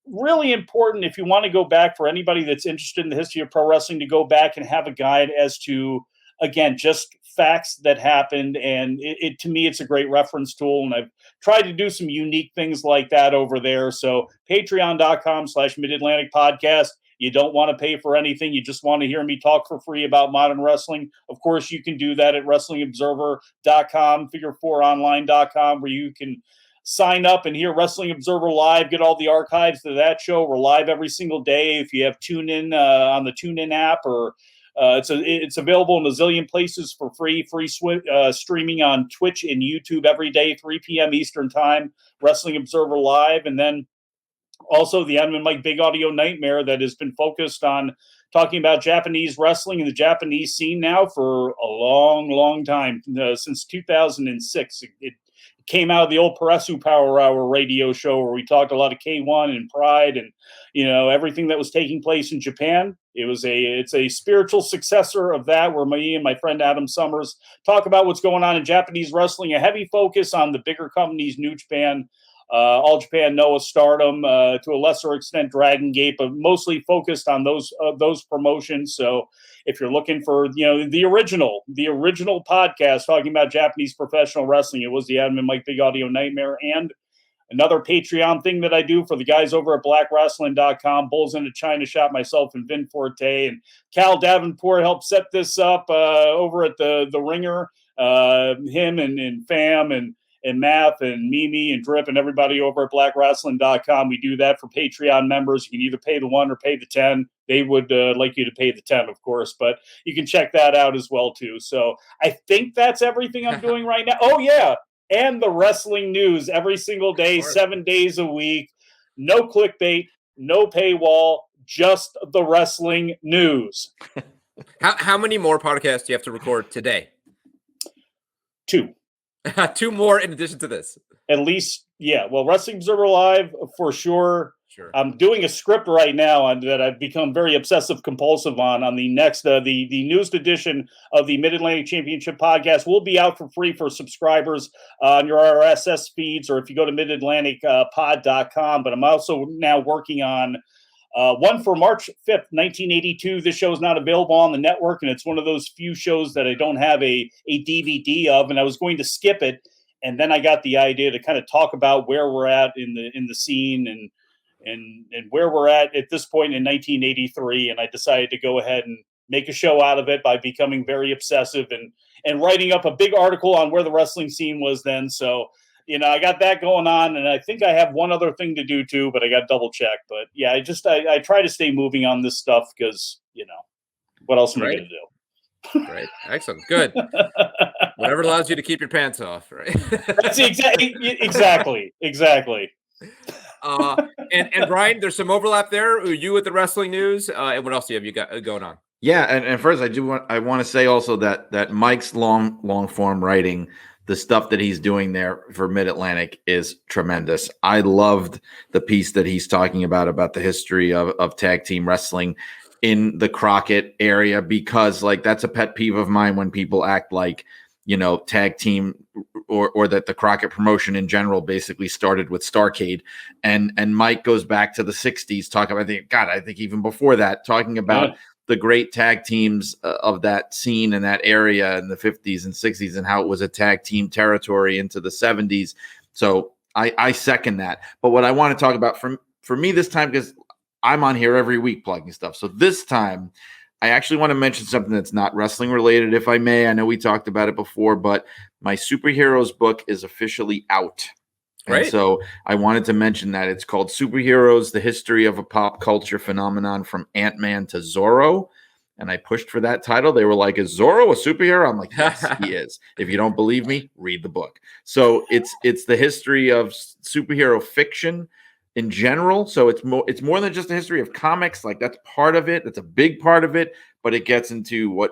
really important if you want to go back, for anybody that's interested in the history of pro wrestling, to go back and have a guide as to, again, just facts that happened. And it to me, it's a great reference tool. And I've tried to do some unique things like that over there. So patreon.com/Mid-Atlantic Podcast. You don't want to pay for anything. You just want to hear me talk for free about modern wrestling. Of course, you can do that at WrestlingObserver.com, Figure4Online.com, where you can sign up and hear Wrestling Observer Live, get all the archives to that show. We're live every single day. If you have TuneIn on the TuneIn app, or it's available in a zillion places for free streaming on Twitch and YouTube every day, 3 p.m. Eastern Time, Wrestling Observer Live. And then also the Adam and Mike Big Audio Nightmare that has been focused on talking about Japanese wrestling and the Japanese scene now for a long, long time, since 2006. It came out of the old Paresu Power Hour radio show where we talked a lot of K1 and Pride and, everything that was taking place in Japan. It's a spiritual successor of that, where me and my friend Adam Summers talk about what's going on in Japanese wrestling, a heavy focus on the bigger companies, New Japan, All Japan, Noah, Stardom, to a lesser extent Dragon Gate, but mostly focused on those promotions. So if you're looking for the original podcast talking about Japanese professional wrestling, it was the Adam and Mike Big Audio Nightmare. And another Patreon thing that I do for the guys over at BlackWrestling.com, Bulls in a China Shop, myself and Vin Forte and Cal Davenport helped set this up over at the Ringer. Him and Fam and Math and Mimi and Drip and everybody over at BlackWrestling.com. We do that for Patreon members. You can either pay the 1 or pay the 10. They would like you to pay the 10, of course, but you can check that out as well, too. So I think that's everything I'm doing right now. Oh, yeah. And the wrestling news every single day, 7 days a week. No clickbait, no paywall, just the wrestling news. How many more podcasts do you have to record today? 2. 2 more in addition to this. At least, yeah. Well, Wrestling Observer Live for sure. Sure. I'm doing a script right now that I've become very obsessive compulsive on the next the newest edition of the Mid-Atlantic Championship podcast will be out for free for subscribers on your RSS feeds, or if you go to midatlanticpod.com. But I'm also now working on one for March 5th, 1982. This show is not available on the network, and it's one of those few shows that I don't have a DVD of, and I was going to skip it. And then I got the idea to kind of talk about where we're at in the scene and where we're at this point in 1983. And I decided to go ahead and make a show out of it by becoming very obsessive and writing up a big article on where the wrestling scene was then. So, I got that going on, and I think I have one other thing to do too, but I got double check. But yeah, I try to stay moving on this stuff because, what else am I going to do? Great. Excellent. Good. Whatever allows you to keep your pants off, right? That's exactly. And Brian, there's some overlap there. You with the wrestling news, and what else do you got going on? Yeah, and first I want to say also that Mike's long form writing, the stuff that he's doing there for Mid-Atlantic is tremendous. I loved the piece that he's talking about the history of tag team wrestling in the Crockett area, because that's a pet peeve of mine when people act like, tag team or that the Crockett promotion in general basically started with Starrcade. And Mike goes back to the 60s talking about, I think even before that, talking about the great tag teams of that scene in that area in the 50s and 60s and how it was a tag team territory into the 70s. So I second that. But what I want to talk about for me this time, because I'm on here every week plugging stuff. So this time I actually want to mention something that's not wrestling related, if I may. I know we talked about it before, but my superheroes book is officially out. Right. And so I wanted to mention that it's called Superheroes, the History of a Pop Culture Phenomenon from Ant-Man to Zorro. And I pushed for that title. They were like, is Zorro a superhero? I'm like, yes, he is. If you don't believe me, read the book. So it's the history of superhero fiction in general. So it's more than just a history of comics. That's part of it. That's a big part of it. But it gets into what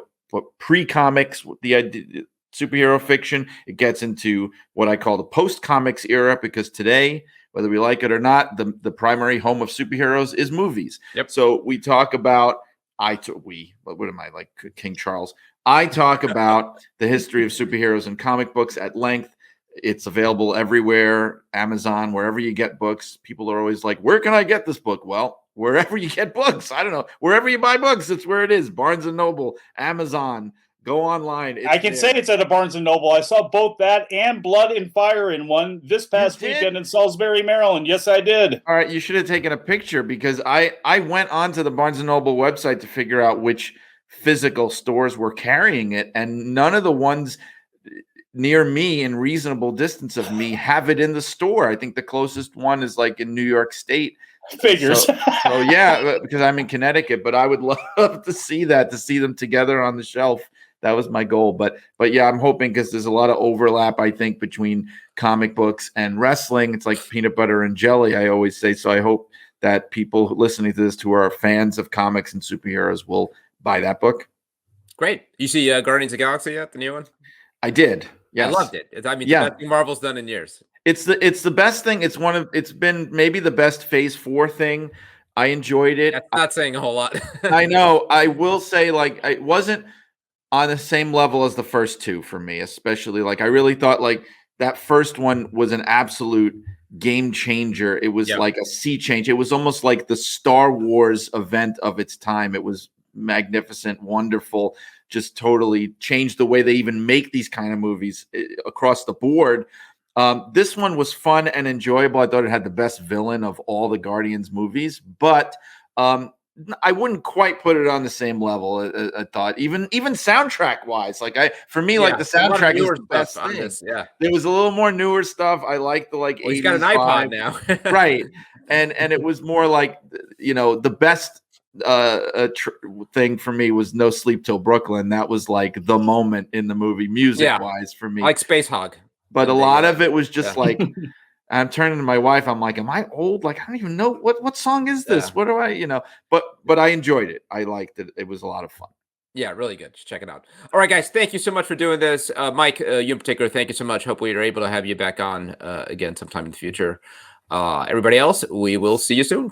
pre-comics, the idea, superhero fiction. It gets into what I call the post-comics era, because today, whether we like it or not, the primary home of superheroes is movies. Yep. So we talk about what am I, like King Charles? I talk about the history of superheroes and comic books at length. It's available everywhere, Amazon, wherever you get books. People are always like, where can I get this book? Well, wherever you get books. I don't know. Wherever you buy books, it's where it is. Barnes & Noble, Amazon, Go online. I can say it's at a Barnes & Noble. I saw both that and Blood and Fire in one this past weekend in Salisbury, Maryland. Yes, I did. All right, you should have taken a picture because I went onto the Barnes & Noble website to figure out which physical stores were carrying it, and none of the ones near me in reasonable distance of me have it in the store. I think the closest one is like in New York State. Figures. So yeah, because I'm in Connecticut, but I would love to see them together on the shelf. That was my goal. But yeah, I'm hoping because there's a lot of overlap, I think, between comic books and wrestling. It's like peanut butter and jelly, I always say. So I hope that people listening to this who are fans of comics and superheroes will buy that book. Great. You see Guardians of the Galaxy yet, the new one? I did. Yes. I loved it. The best thing Marvel's done in years. It's the best thing. It's been maybe the best Phase 4 thing. I enjoyed it. That's not saying a whole lot. I know. I will say, like, it wasn't on the same level as the first two for me, especially. Like, I really thought like that first one was an absolute game changer. It was like a sea change. It was almost like the Star Wars event of its time. It was magnificent, wonderful, just totally changed the way they even make these kind of movies across the board. This one was fun and enjoyable. I thought it had the best villain of all the Guardians movies, but I wouldn't quite put it on the same level. I thought even soundtrack wise, like like the soundtrack is the best thing. This, there was a little more newer stuff. I like the Well, he's got an iPod now, right? And it was more like the best thing for me was No Sleep Till Brooklyn. That was like the moment in the movie music wise for me, like Space Hog. But a lot of it was just like. I'm turning to my wife. I'm like, am I old? Like, I don't even know what song is this? Yeah. What do I, but I enjoyed it. I liked it. It was a lot of fun. Yeah, really good. Just check it out. All right, guys. Thank you so much for doing this. Mike, you in particular, thank you so much. Hopefully we're able to have you back on again sometime in the future. Everybody else, we will see you soon.